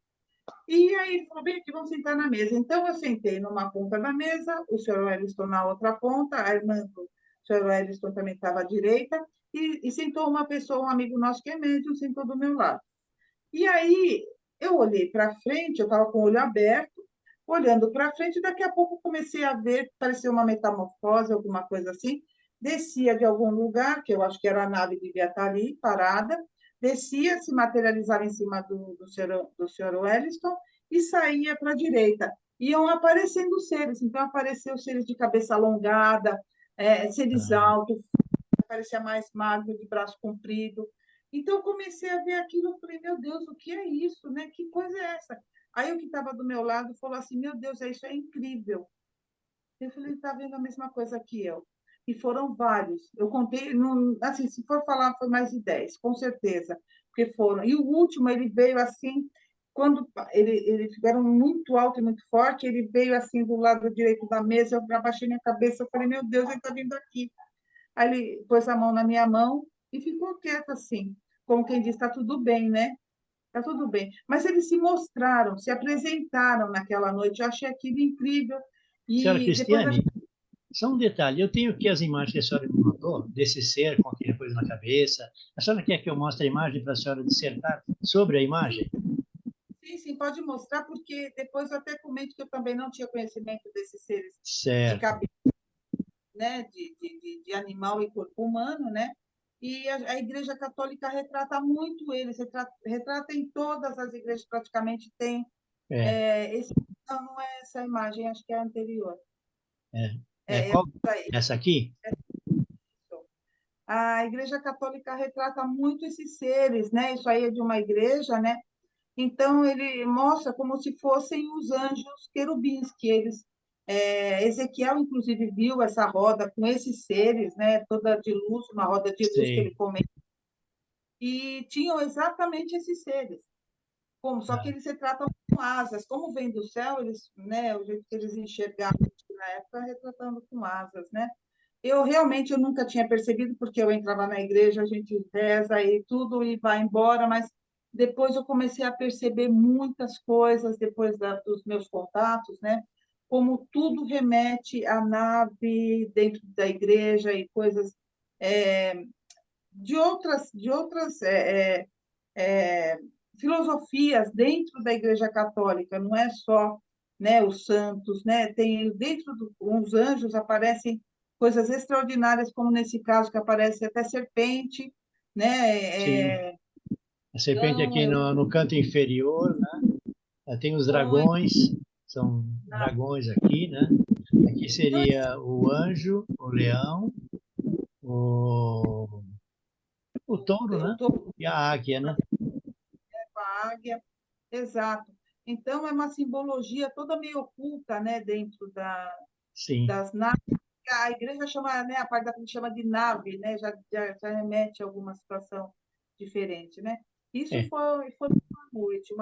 E aí ele falou, bem aqui, vamos sentar na mesa. Então, eu sentei numa ponta da mesa, o senhor Wellington na outra ponta, a irmã do senhor Wellington também estava à direita, e sentou uma pessoa, um amigo nosso que é médium, sentou do meu lado. E aí eu olhei para frente, eu estava com o olho aberto, olhando para frente, e daqui a pouco comecei a ver, parecia uma metamorfose, alguma coisa assim, descia de algum lugar, que eu acho que era a nave, devia estar ali, parada, descia, se materializava em cima do senhor Wellington e saía para a direita. Iam aparecendo seres, então apareceu seres de cabeça alongada, seres altos, parecia mais magro, de braço comprido. Então, eu comecei a ver aquilo e falei, meu Deus, o que é isso? Né? Que coisa é essa? Aí o que estava do meu lado falou assim, meu Deus, isso é incrível. Eu falei, está vendo a mesma coisa que eu. E foram vários. Eu contei, assim, se for falar, foi mais de 10, com certeza. Porque foram. E o último, ele veio assim, quando eles ficaram muito alto e muito forte, ele veio assim do lado direito da mesa, eu abaixei minha cabeça, eu falei, meu Deus, ele está vindo aqui. Aí ele pôs a mão na minha mão e ficou quieto assim, como quem diz, está tudo bem, né? Está tudo bem. Mas eles se mostraram, se apresentaram naquela noite. Eu achei aquilo incrível. Senhora E depois Cristiane, só um detalhe, eu tenho aqui as imagens que a senhora me mandou, desse ser com aquele coisa na cabeça. A senhora quer que eu mostre a imagem para a senhora dissertar sobre a imagem? Sim, sim, pode mostrar, porque depois eu até comento que eu também não tinha conhecimento desses seres de Certo. cabeça, né, de animal e corpo humano, né? E a Igreja Católica retrata muito eles, retrata em todas as igrejas praticamente tem É, esse. Não, não é essa imagem, acho que é a anterior. é. É É qual? essa aí. Essa aqui? A Igreja Católica retrata muito esses seres, né? Isso aí é de uma igreja, né? Então, ele mostra como se fossem os anjos querubins, que eles. Ezequiel, inclusive, viu essa roda com esses seres, né, toda de luz, uma roda de luz que ele Sei. comenta, e tinham exatamente esses seres. Como? Só que Ah, eles se tratam com asas. Como vem do céu, eles, né, o jeito que eles enxergavam na época, retratando com asas, né? Eu nunca tinha percebido, porque eu entrava na igreja, a gente reza e tudo e vai embora, mas depois eu comecei a perceber muitas coisas, depois dos meus contatos, né? Como tudo remete à nave dentro da igreja e coisas é, de outras é, filosofias dentro da Igreja Católica, não é só, né, os santos, né? Tem dentro dos anjos aparecem coisas extraordinárias, como nesse caso que aparece até serpente, sim. né? A serpente Então, aqui no canto inferior, né? Tem os dragões, são dragões aqui, né? Aqui seria o anjo, o leão, o, o touro, eu né? estou E a águia, né? com a águia, exato. Então, é uma simbologia toda meio oculta, né, dentro Sim. das naves. A igreja chama, né, a parte da frente chama de nave, né, já remete a alguma situação diferente, né? Isso É. foi uma noite,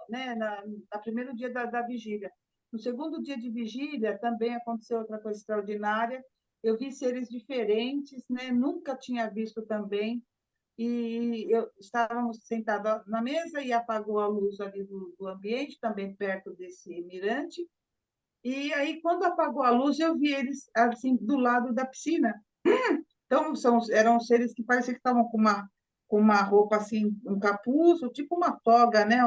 né, na primeiro dia da vigília. No segundo dia de vigília também aconteceu outra coisa extraordinária. Eu vi seres diferentes, né? Nunca tinha visto também. Estávamos sentados na mesa e apagou a luz ali do ambiente, também perto desse mirante. E aí, quando apagou a luz, eu vi eles assim do lado da piscina. Então, eram seres que pareciam que estavam com uma roupa assim, um capuz, ou tipo uma toga, né?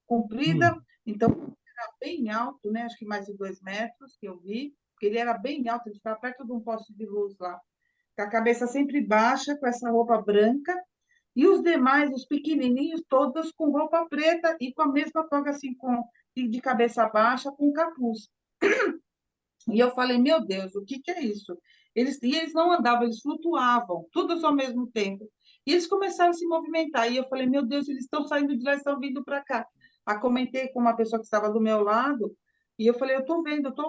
Comprida. Hum. Então, era bem alto, né? Acho que mais de 2 metros que eu vi, porque ele era bem alto, ele ficava perto de um poste de luz lá. Com a cabeça sempre baixa, com essa roupa branca, e os demais, os pequenininhos, todos com roupa preta e com a mesma toga assim, de cabeça baixa, com capuz. E eu falei, meu Deus, o que que é isso? E eles não andavam, eles flutuavam, todos ao mesmo tempo. E eles começaram a se movimentar. E eu falei, meu Deus, eles estão saindo de lá, estão vindo para cá. Aí comentei com uma pessoa que estava do meu lado, e eu falei, eu estou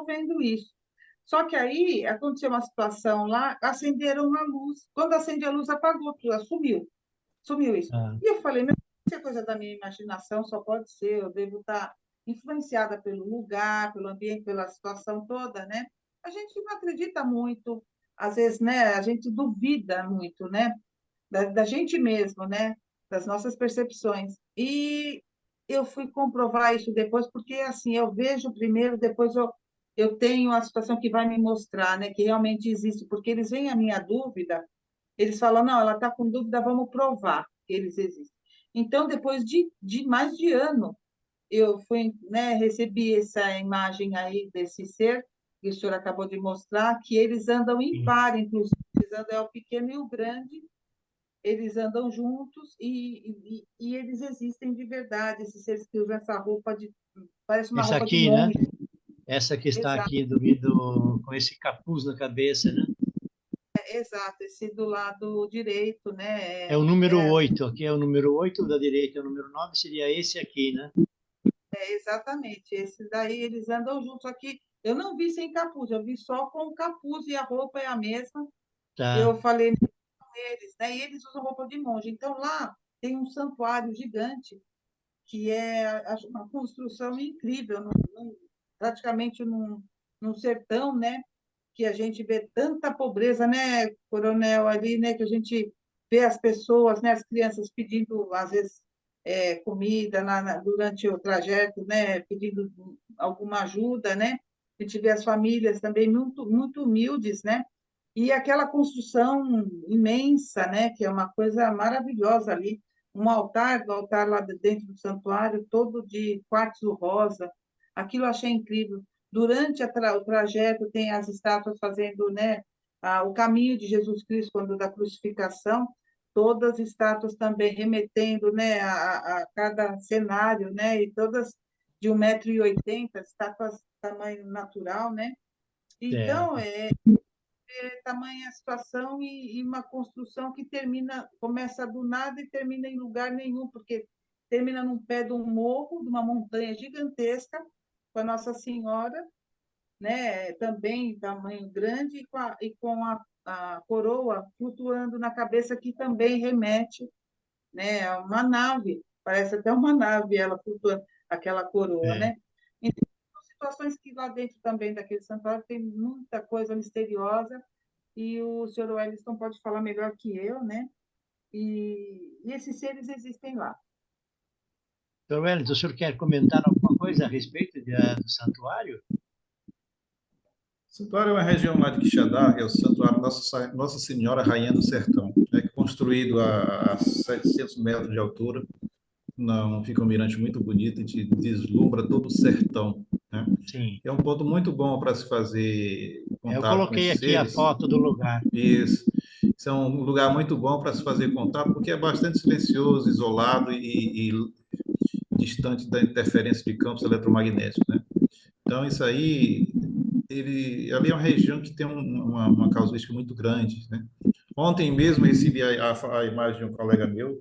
vendo isso. Só que aí aconteceu uma situação lá, acenderam a luz. Quando acende a luz, apagou tudo, sumiu isso. Ah, E eu falei, meu, isso é coisa da minha imaginação, só pode ser, eu devo estar influenciada pelo lugar, pelo ambiente, pela situação toda, né? A gente não acredita muito, às vezes, né? A gente duvida muito, né? Da gente mesmo, né? Das nossas percepções. E eu fui comprovar isso depois, porque assim, eu vejo primeiro, depois eu tenho a situação que vai me mostrar, né? Que realmente existe, porque eles veem a minha dúvida, eles falam, não, ela está com dúvida, vamos provar que eles existem. Então, depois de mais de ano, eu fui, né, recebi essa imagem aí desse ser, que o senhor acabou de mostrar, que eles andam em sim. par, inclusive, eles andam, é o pequeno e o grande, eles andam juntos e eles existem de verdade, esses seres que usam essa roupa parece uma Essa roupa de aqui, né? monge. Essa que está Exato, aqui com esse capuz na cabeça, né? exato, esse do lado direito, É né? o número 8. Aqui é o número 8, da direita é o número 9, seria esse aqui, né? Exatamente, esses daí eles andam juntos aqui. Eu não vi sem capuz, eu vi só com o capuz e a roupa é a mesma. Tá. Eu falei com eles, né? E eles usam roupa de monge. Então lá tem um santuário gigante que é uma construção incrível, praticamente num sertão, né? Que a gente vê tanta pobreza, né, Coronel, ali, né? Que a gente vê as pessoas, né? As crianças pedindo, às vezes, comida durante o trajeto, né? Pedindo alguma ajuda, né? A gente vê as famílias também muito, muito humildes, né? E aquela construção imensa, né? Que é uma coisa maravilhosa ali. um altar lá dentro do santuário, todo de quartzo rosa. Aquilo eu achei incrível. Durante o trajeto, tem as estátuas fazendo, né, o caminho de Jesus Cristo, quando da crucificação, todas as estátuas também remetendo, né, a cada cenário, né, e todas de 1,80 m, estátuas tamanho natural, né? Então, certo. tamanha a situação e uma construção que começa do nada e termina em lugar nenhum, porque termina num pé de um morro, de uma montanha gigantesca, com a Nossa Senhora, né, também tamanho grande, a coroa flutuando na cabeça, que também remete, né, a uma nave, parece até uma nave ela flutuando, aquela coroa, É. né? Então, são situações que lá dentro também daquele santuário tem muita coisa misteriosa, e o senhor Wellington pode falar melhor que eu, né? E esses seres existem lá. Então, Wellington, o senhor quer comentar alguma coisa a respeito do santuário? O santuário é uma região lá de Quixadá, é o santuário Nossa Senhora Rainha do Sertão, construído a 700 metros de altura. Não, fica um mirante muito bonito e te deslumbra todo o sertão, né? Sim. É um ponto muito bom para se fazer Eu contato com coloquei esses aqui a seres. foto do lugar. Isso é um lugar muito bom para se fazer contato, porque é bastante silencioso, isolado e distante da interferência de campos eletromagnéticos, né? Então, isso aí, ali é uma região que tem uma casuística muito grande, né? Ontem mesmo recebi a imagem de um colega meu,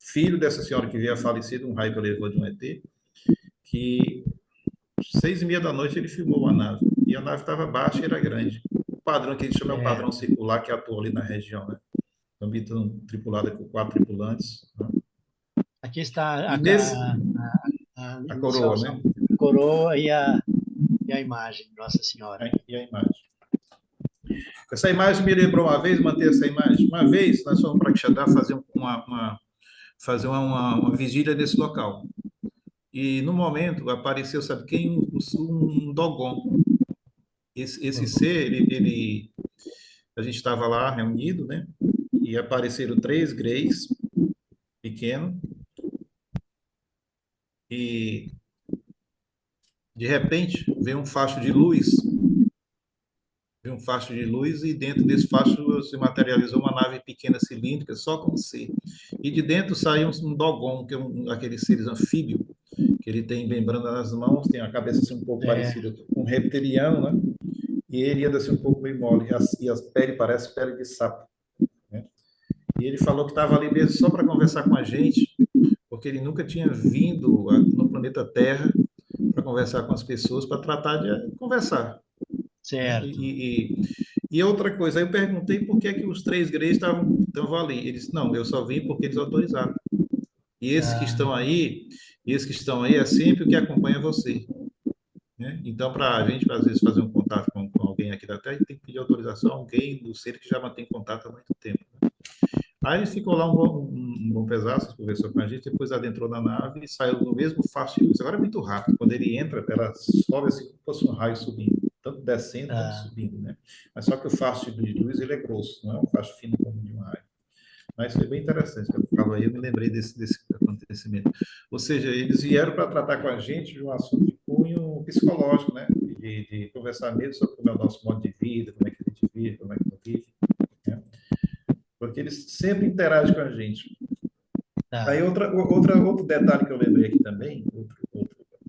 filho dessa senhora que veio a falecer, um raio que levou de um ET, que 6h30 da noite ele filmou a nave. E a nave estava baixa e era grande. O padrão que ele chama é o padrão Certo. circular que atua ali na região, né? Também tripulada com 4 tripulantes, né? Aqui está E nesse, a só, coroa, só né? a coroa e a imagem de Nossa Senhora. E a imagem. Essa imagem me lembrou uma vez, manter essa imagem. Uma vez nós fomos para Quixadá fazer uma vigília nesse local. E no momento apareceu, sabe quem? Um Dogon. Esse Uhum. ser, a gente estava lá reunido, né? E apareceram 3 greys pequenos e de repente veio um facho de luz, e dentro desse facho se materializou uma nave pequena cilíndrica só com ser. E de dentro saiu um Dogon, que é aqueles seres anfíbios, que ele tem membrana nas mãos, tem a cabeça assim um pouco parecida com um reptiliano, né? E ele anda assim um pouco meio mole, e a pele parece pele de sapo, né? E ele falou que estava ali mesmo só para conversar com a gente, porque ele nunca tinha vindo no planeta Terra para conversar com as pessoas, para tratar de conversar, né? Certo. E outra coisa, aí eu perguntei por que é que os 3 greys estavam ali. Eles disse, não, eu só vim porque eles autorizaram. E Ah, esses que estão aí é sempre o que acompanha você, né? Então, para a gente, às vezes, fazer um contato com alguém aqui da Terra, tem que pedir autorização a alguém do ser que já mantém contato há muito tempo. Aí ele ficou lá um bom pedaço, conversou com a gente, depois adentrou na nave e saiu no mesmo faixa de luz. Agora é muito rápido. Quando ele entra, ela sobe assim como se fosse um raio subindo, tanto descendo quanto tá. subindo, né? Mas só que o faixa de luz ele é grosso, não é um faixa fino como de um raio. Mas foi bem interessante. Quando falou aí, eu me lembrei desse acontecimento. Ou seja, eles vieram para tratar com a gente de um assunto de cunho psicológico, né? De conversar mesmo sobre como é o nosso modo de vida, como é que a gente vive, como é que não vive, né? Porque eles sempre interagem com a gente. Aí Tá. outro detalhe que eu lembrei aqui também, outro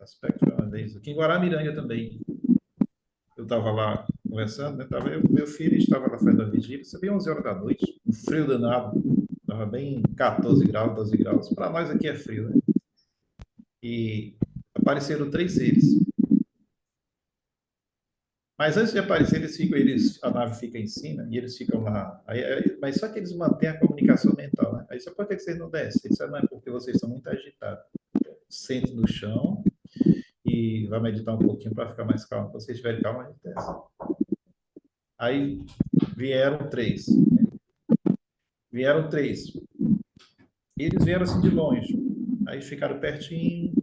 aspecto, uma vez, aqui em Guaramiranga também, eu estava lá conversando, né? Tava eu, meu filho estava lá fazendo a vigília, sabia 11 horas da noite, um frio danado, estava bem 14 graus, 12 graus, para nós aqui é frio, né? E apareceram 3 seres. Mas antes de aparecer, a nave fica em cima e eles ficam lá. Mas só que eles mantêm a comunicação mental, né? Aí só pode ter que vocês não descem. Isso não é porque vocês são muito agitados. Sente no chão e vai meditar um pouquinho para ficar mais calmo. Quando vocês estiverem calmos, a gente desce. Aí vieram 3. Vieram 3. E eles vieram assim de longe. Aí ficaram pertinho.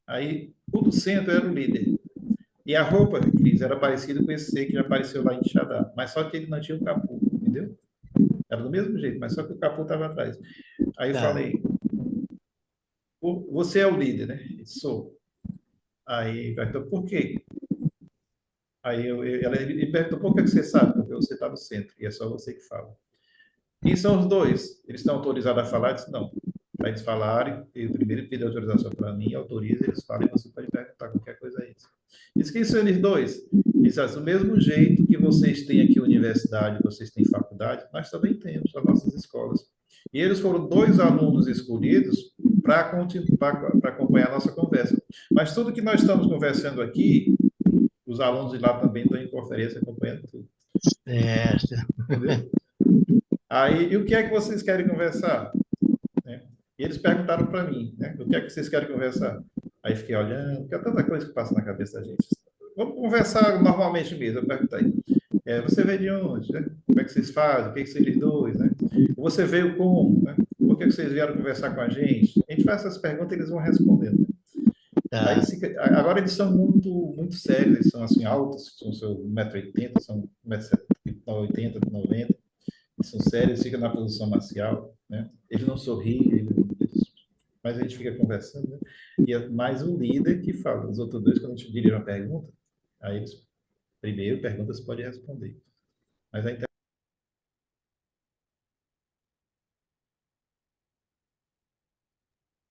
Aí o do centro era o líder. E a roupa, Cris, era parecida com esse que já apareceu lá em Xadá. Mas só que ele não tinha o capuz, entendeu? Era do mesmo jeito, mas só que o capô estava atrás. Aí eu Tá. falei, você é o líder, né? Ele, sou. Aí ele perguntou, por quê? Ele perguntou, por que você sabe? Porque você está no centro, e é só você que fala. Quem são os dois? Eles estão autorizados a falar? Eu disse, não. Para eles falarem, eu primeiro pedi autorização para mim, autoriza, eles falam, e você pode perguntar qualquer coisa a eles. Diz, quem são eles dois? Eles do mesmo jeito que vocês têm aqui universidade, vocês têm faculdade, nós também temos as nossas escolas. E eles foram 2 alunos escolhidos para acompanhar a nossa conversa. Mas tudo que nós estamos conversando aqui, os alunos de lá também estão em conferência acompanhando tudo. Certo. Entendeu? Aí, e o que é que vocês querem conversar? Né? E eles perguntaram para mim, né? O que é que vocês querem conversar? Aí fiquei olhando, porque é tanta coisa que passa na cabeça da gente. Vamos conversar normalmente mesmo. Eu perguntei, você veio de onde? Né? Como é que vocês fazem? O que é que vocês dois? Né? Você veio como? Né? Por que vocês vieram conversar com a gente? A gente faz essas perguntas e eles vão respondendo. Né? Aí, Tá. agora eles são muito sérios, eles são assim altos, são seu 1,80 m, são 1,80 m, 90 m, são sérios, ficam na posição marcial, né? Ele não sorri, mas a gente fica conversando, né? E é mais o líder que fala. Os outros dois, quando a gente dirige uma pergunta, aí eles, primeiro, pergunta se pode responder. Mas a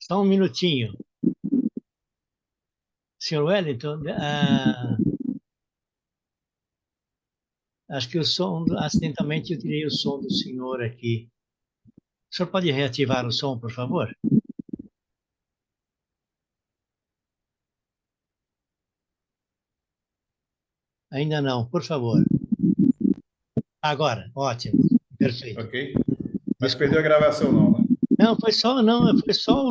Só um minutinho. Senhor Wellington, acho que o som, acidentalmente eu tirei o som do senhor aqui. O senhor pode reativar o som, por favor? Ainda não, por favor. Agora, ótimo. Perfeito. ok? Mas Desculpa. perdeu a gravação não, né? Não, foi só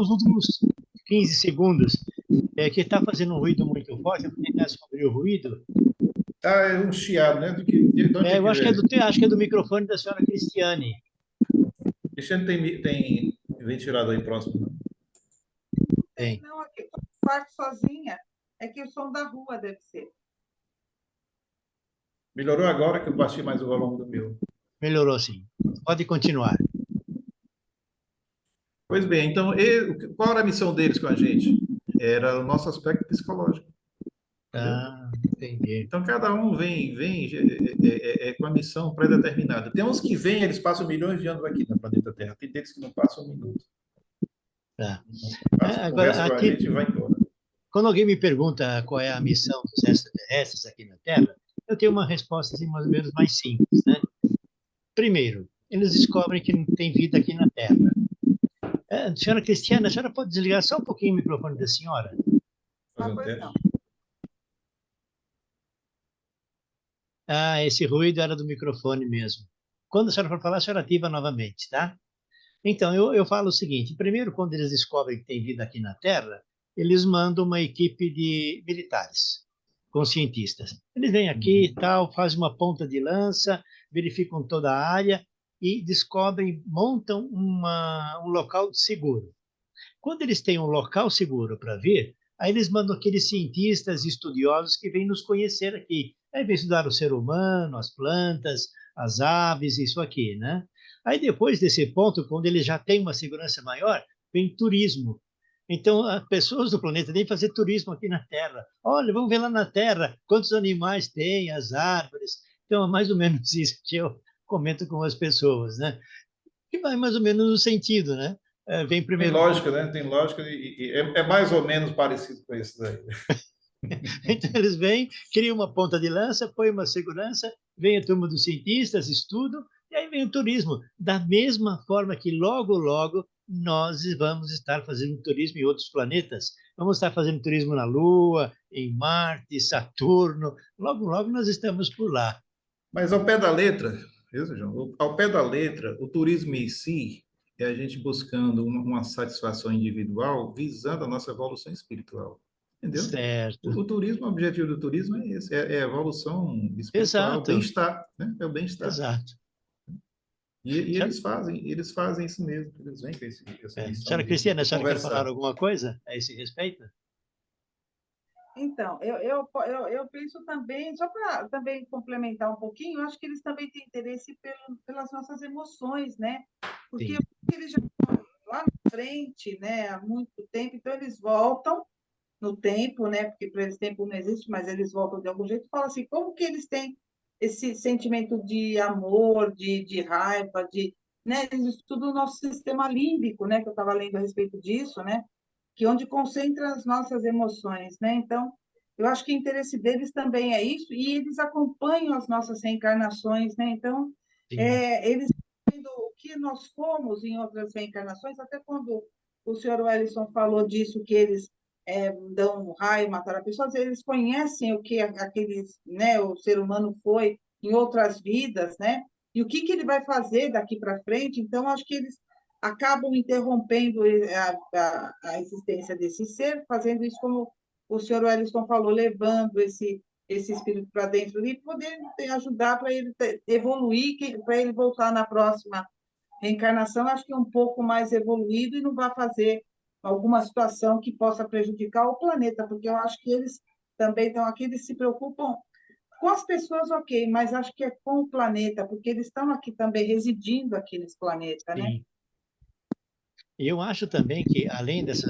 os últimos 15 segundos. É que está fazendo um ruído muito forte. Eu vou tentar descobrir o ruído. É um chiado, né? De onde é Eu que acho que vem? acho que é do microfone da senhora Cristiane. Cristiano tem ventilador aí próximo, não? Tem. Não, aqui eu no quarto sozinha. É que o som da rua deve ser. Melhorou agora que eu baixei mais o volume do meu. Melhorou, sim. Pode continuar. Pois bem, então, qual era a missão deles com a gente? Era o nosso aspecto psicológico, entendeu? Ah, entendi. Então, cada um vem com a missão pré-determinada. Tem uns que vêm, eles passam milhões de anos aqui no planeta Terra. Tem deles que não passam um minuto. Tá. Conversa Agora, com a aqui, gente e vai embora. quando alguém me pergunta qual é a missão dos extraterrestres aqui na Terra, eu tenho uma resposta assim, mais ou menos mais simples, né? Primeiro, eles descobrem que não tem vida aqui na Terra. Senhora Cristiana, a senhora pode desligar só um pouquinho o microfone da senhora? Fazer um Pois teste. não. Ah, esse ruído era do microfone mesmo. Quando a senhora for falar, a senhora ativa novamente, tá? Então, eu falo o seguinte: primeiro, quando eles descobrem que tem vida aqui na Terra, eles mandam uma equipe de militares, com cientistas. Eles vêm aqui e tal, fazem uma ponta de lança, verificam toda a área e descobrem, montam um local seguro. Quando eles têm um local seguro para vir, aí eles mandam aqueles cientistas estudiosos que vêm nos conhecer aqui. Aí vem estudar o ser humano, as plantas, as aves, isso aqui, né? Aí depois desse ponto, quando eles já têm uma segurança maior, vem turismo. Então, as pessoas do planeta vêm fazer turismo aqui na Terra. Olha, vamos ver lá na Terra quantos animais tem, as árvores. Então, é mais ou menos isso que eu comento com as pessoas, né? Que vai mais ou menos no sentido, né? Vem Tem primeiro lógica, né? Tem lógica e é mais ou menos parecido com isso daí. então, eles vêm, criam uma ponta de lança, põem uma segurança, vem a turma dos cientistas, estudam, e aí vem o turismo. Da mesma forma que logo, logo, nós vamos estar fazendo turismo em outros planetas. Vamos estar fazendo turismo na Lua, em Marte, Saturno. Logo, logo nós estamos por lá. Mas ao pé da letra, isso, João, ao pé da letra, o turismo em si é a gente buscando uma satisfação individual, visando a nossa evolução espiritual. Entendeu? Certo. O turismo, o objetivo do turismo é esse, é a evolução espiritual, Exato. bem-estar, né? É o bem-estar. Exato. E eles fazem isso mesmo, eles vêm com essa missão Senhora Cristiana, a de senhora quer falar conversar. alguma coisa a esse respeito? Então, eu penso também, só para também complementar um pouquinho, eu acho que eles também têm interesse pelas nossas emoções, né? Porque Sim. eles já estão frente, né, há muito tempo, então eles voltam no tempo, né, porque para eles tempo não existe, mas eles voltam de algum jeito, e falam assim, como que eles têm esse sentimento de amor, de raiva, né, eles estudam o nosso sistema límbico, né, que eu estava lendo a respeito disso, né, que é onde concentra as nossas emoções, né, então, eu acho que o interesse deles também é isso, e eles acompanham as nossas reencarnações, né, então, Sim, eles vendo o que nós fomos em outras reencarnações, até quando o senhor Wellington falou disso, que eles dão um raio, mataram a pessoa, eles conhecem o que aqueles, né, o ser humano foi em outras vidas, né? E o que ele vai fazer daqui para frente. Então, acho que eles acabam interrompendo a existência desse ser, fazendo isso como o senhor Wellington falou, levando esse espírito para dentro e poder ajudar para ele evoluir, para ele voltar na próxima reencarnação, acho que é um pouco mais evoluído e não vai fazer alguma situação que possa prejudicar o planeta, porque eu acho que eles também estão aqui, eles se preocupam com as pessoas, ok, mas acho que é com o planeta, porque eles estão aqui também, residindo aqui nesse planeta, né? sim. E eu acho também que, além desses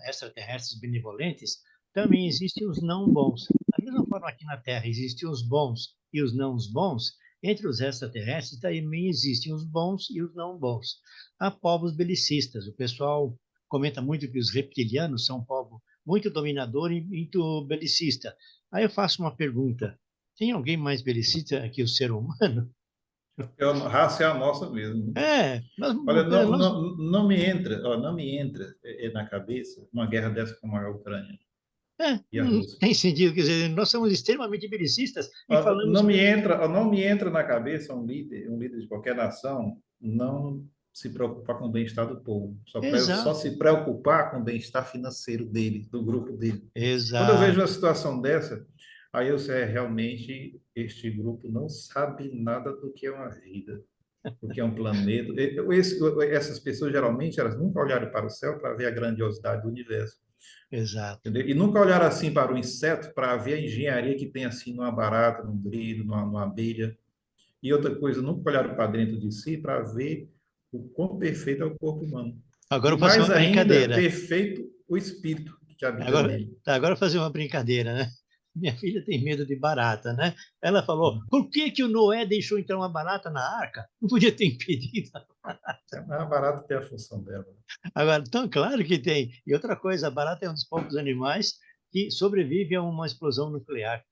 extraterrestres benevolentes, também existem os não bons. Da mesma forma que na Terra existem os bons e os não bons, entre os extraterrestres também existem os bons e os não bons. Há povos belicistas. O pessoal comenta muito que os reptilianos são um povo muito dominador e muito belicista. Aí eu faço uma pergunta: tem alguém mais belicista que o ser humano? A raça é a nossa mesmo. É, Olha, nós não me entra, ó, não me entra na cabeça uma guerra dessa como a Ucrânia e a Não Rússia. tem sentido. Quer dizer, nós somos extremamente belicistas e Ó, falamos bem. não me entra na cabeça um líder de qualquer nação não se preocupar com o bem-estar do povo, só Exato, se preocupar com o bem-estar financeiro dele, do grupo dele. Quando eu vejo uma exato, situação dessa, aí eu sei, realmente este grupo não sabe nada do que é uma vida, do que é um planeta. Essas pessoas geralmente elas nunca olharam para o céu para ver a grandiosidade do universo. exato, Entendeu? E nunca olharam assim para o inseto para ver a engenharia que tem assim numa barata, num grilo, numa abelha. E outra coisa, nunca olharam para dentro de si para ver o quão perfeito é o corpo humano. agora E eu vou fazer mais uma ainda, brincadeira. perfeito o espírito que habita Agora, nele. agora eu vou fazer uma brincadeira, né? Minha filha tem medo de barata, né? Ela falou: por que que o Noé deixou entrar uma barata na arca? Não podia ter impedido. É mais barato ter a função dela. Agora, tão claro que tem. E outra coisa, a barata é um dos poucos animais que sobrevive a uma explosão nuclear.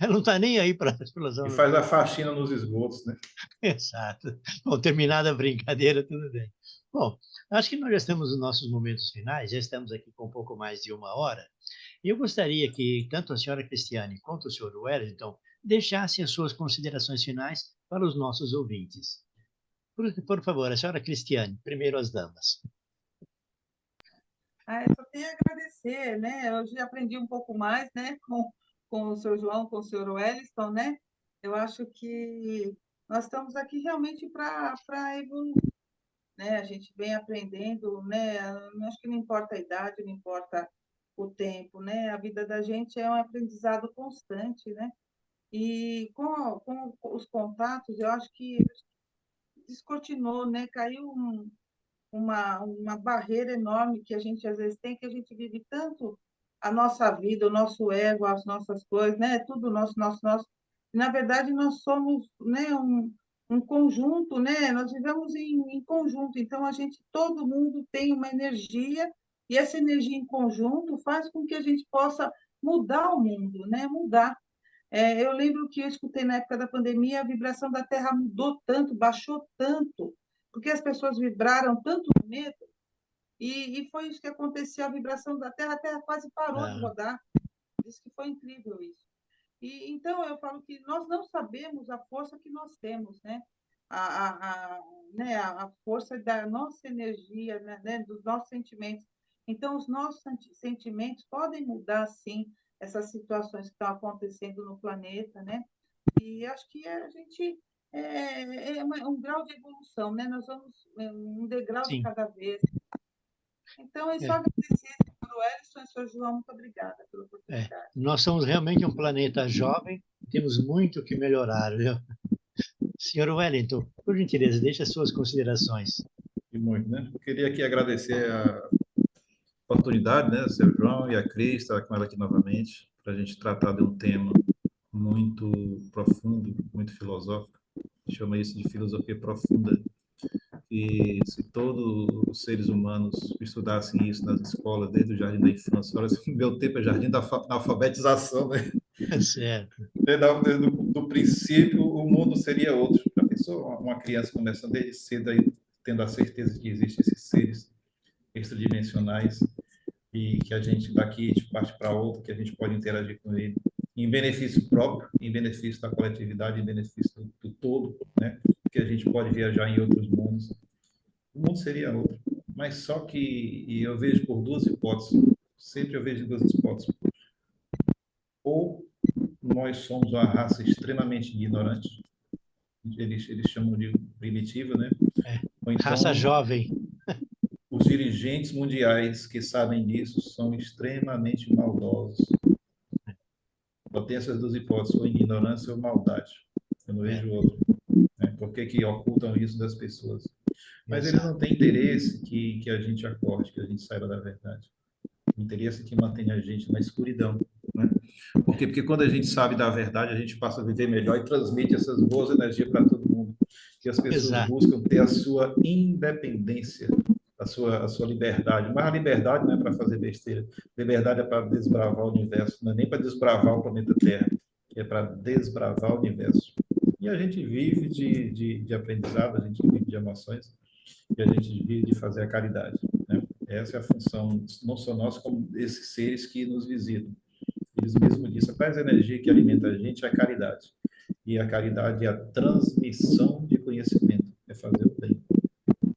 Ela não está nem aí para a explosão E faz a nuclear. faxina nos esgotos, né? Exato. Bom, terminada a brincadeira, tudo bem. Bom, acho que nós já estamos nos nossos momentos finais, já estamos aqui com um pouco mais de uma hora. E eu gostaria que tanto a senhora Cristiane quanto o senhor Wellington deixassem as suas considerações finais para os nossos ouvintes. Por favor, a senhora Cristiane, primeiro as damas. Eu só tenho a agradecer, né? Hoje aprendi um pouco mais, né, com o senhor João, com o senhor Wellington, né? Eu acho que nós estamos aqui realmente para evoluir, né? A gente vem aprendendo, né? Acho que não importa a idade, não importa o tempo, né? A vida da gente é um aprendizado constante, né? E com os contatos, eu acho que descortinou, né? Caiu uma barreira enorme que a gente às vezes tem, que a gente vive tanto a nossa vida, o nosso ego, as nossas coisas, né? Tudo nosso. Na verdade, nós somos, né, um conjunto, né? Nós vivemos em conjunto, então todo mundo tem uma energia e essa energia em conjunto faz com que a gente possa mudar o mundo, né? Mudar. Eu lembro que eu escutei na época da pandemia, a vibração da Terra mudou tanto, baixou tanto, porque as pessoas vibraram tanto no medo, e foi isso que aconteceu, a vibração da Terra, a Terra quase parou de Ah, rodar. Diz que foi incrível isso. E então eu falo que nós não sabemos a força que nós temos, né? A força da nossa energia, né? Dos nossos sentimentos. Então, os nossos sentimentos podem mudar, sim, essas situações que estão acontecendo no planeta, né? E acho que a gente um grau de evolução, né? Nós vamos um degrau de sim. cada vez. Então, é só É, agradecer ao Edson e ao senhor João, muito obrigada pela é. oportunidade. Nós somos realmente um planeta jovem, temos muito que melhorar, viu? Senhor Wellington, por gentileza, deixe as suas considerações. E muito, né? Eu queria aqui agradecer a oportunidade, né, seu João e a Cris, estar com ela aqui novamente, para a gente tratar de um tema muito profundo, muito filosófico. Chama isso de filosofia profunda. E se todos os seres humanos estudassem isso nas escolas, desde o jardim da infância, olha, no meu tempo é jardim da alfabetização, né? Certo. Do princípio, o mundo seria outro. Já pensou uma criança começando desde cedo aí, tendo a certeza que existem esses seres extradimensionais e que a gente daqui de parte para outra, que a gente pode interagir com ele em benefício próprio, em benefício da coletividade, em benefício do todo, né? Que a gente pode viajar em outros mundos. O mundo seria outro. Mas só que e eu vejo por duas hipóteses, sempre eu vejo duas hipóteses. Ou nós somos uma raça extremamente ignorante, eles chamam de primitiva, né? É. Ou então, Raça jovem. os dirigentes mundiais que sabem disso são extremamente maldosos. Só tem essas duas hipóteses, ou ignorância ou maldade. Eu não vejo outro. Né? Por que ocultam isso das pessoas? Mas eles não têm interesse que a gente acorde, que a gente saiba da verdade. O interesse é que mantenha a gente na escuridão. Né? Por quê? Porque quando a gente sabe da verdade, a gente passa a viver melhor e transmite essas boas energias para todo mundo. E as pessoas buscam ter a sua independência, a sua liberdade. Mas a liberdade não é para fazer besteira. Liberdade é para desbravar o universo, não é nem para desbravar o planeta Terra, é para desbravar o universo. E a gente vive de aprendizado, a gente vive de emoções, e a gente vive de fazer a caridade. Né? Essa é a função, não só nossa, como desses seres que nos visitam. Eles mesmos disseram, qual é a energia que alimenta a gente? É a caridade. E a caridade é a transmissão de conhecimento, é fazer o bem.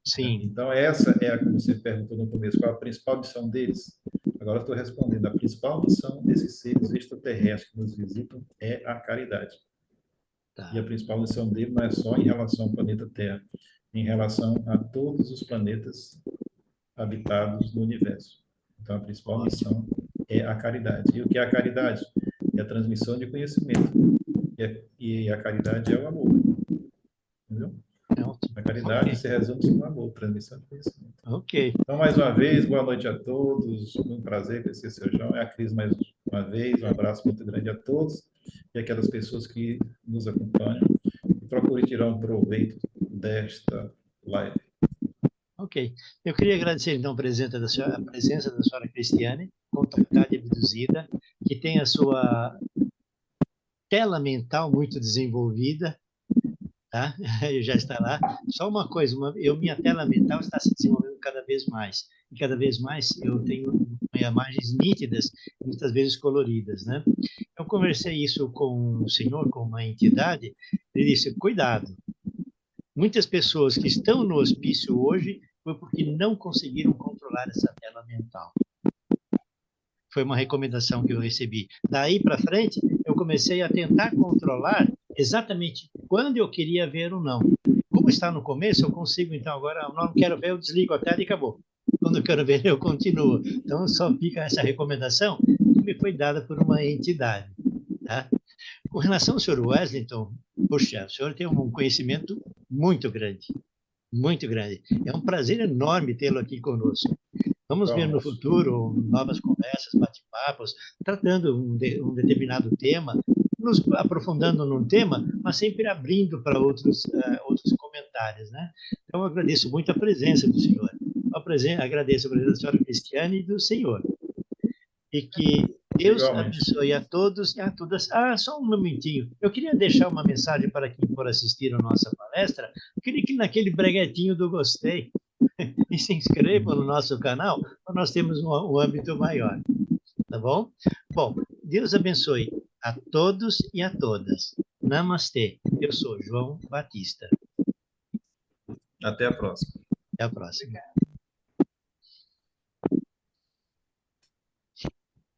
Sim. Então, essa é, como você perguntou no começo, qual a principal missão deles? Agora eu estou respondendo. A principal missão desses seres extraterrestres que nos visitam é a caridade. Tá. E a principal missão dele não é só em relação ao planeta Terra, em relação a todos os planetas habitados no universo. Então, a principal missão é a caridade. E o que é a caridade? É a transmissão de conhecimento. E a caridade é o amor. Entendeu? A caridade se resume no amor, transmissão de conhecimento. Ok. Então, mais uma vez, boa noite a todos. Um prazer conhecer o seu João. É a Cris mais uma vez. Um abraço muito grande a todos e aquelas pessoas que nos acompanham. E procure tirar um proveito desta live. Ok. Eu queria agradecer, então, a presença da senhora Cristiane, contactada e abduzida, que tem a sua tela mental muito desenvolvida, tá? Já está lá. Só uma coisa, minha tela mental está se desenvolvendo cada vez mais. E cada vez mais eu tenho imagens nítidas, muitas vezes coloridas, né? Eu conversei isso com o senhor, com uma entidade, ele disse, cuidado. Muitas pessoas que estão no hospício hoje foi porque não conseguiram controlar essa tela mental. Foi uma recomendação que eu recebi. Daí para frente, eu comecei a tentar controlar exatamente quando eu queria ver ou não. Como está no começo, eu consigo, então, agora, não quero ver, eu desligo a tela e acabou. Quando eu quero ver, eu continuo. Então, só fica essa recomendação que me foi dada por uma entidade. Tá? Com relação ao senhor Weslington, poxa, o senhor tem um conhecimento muito grande. Muito grande. É um prazer enorme tê-lo aqui conosco. Vamos ver no futuro novas conversas, bate-papos, tratando um determinado tema, nos aprofundando num tema, mas sempre abrindo para outros comentários, né? Então, eu agradeço muito a presença do senhor. Agradeço a presença da senhora Cristiane e do senhor. E que Deus abençoe a todos e a todas. Só um momentinho. Eu queria deixar uma mensagem para quem for assistir a nossa palestra. Clique naquele breguetinho do gostei e se inscreva no nosso canal, para nós termos um âmbito maior. Tá bom? Bom, Deus abençoe a todos e a todas. Namastê. Eu sou João Batista. Até a próxima. Até a próxima.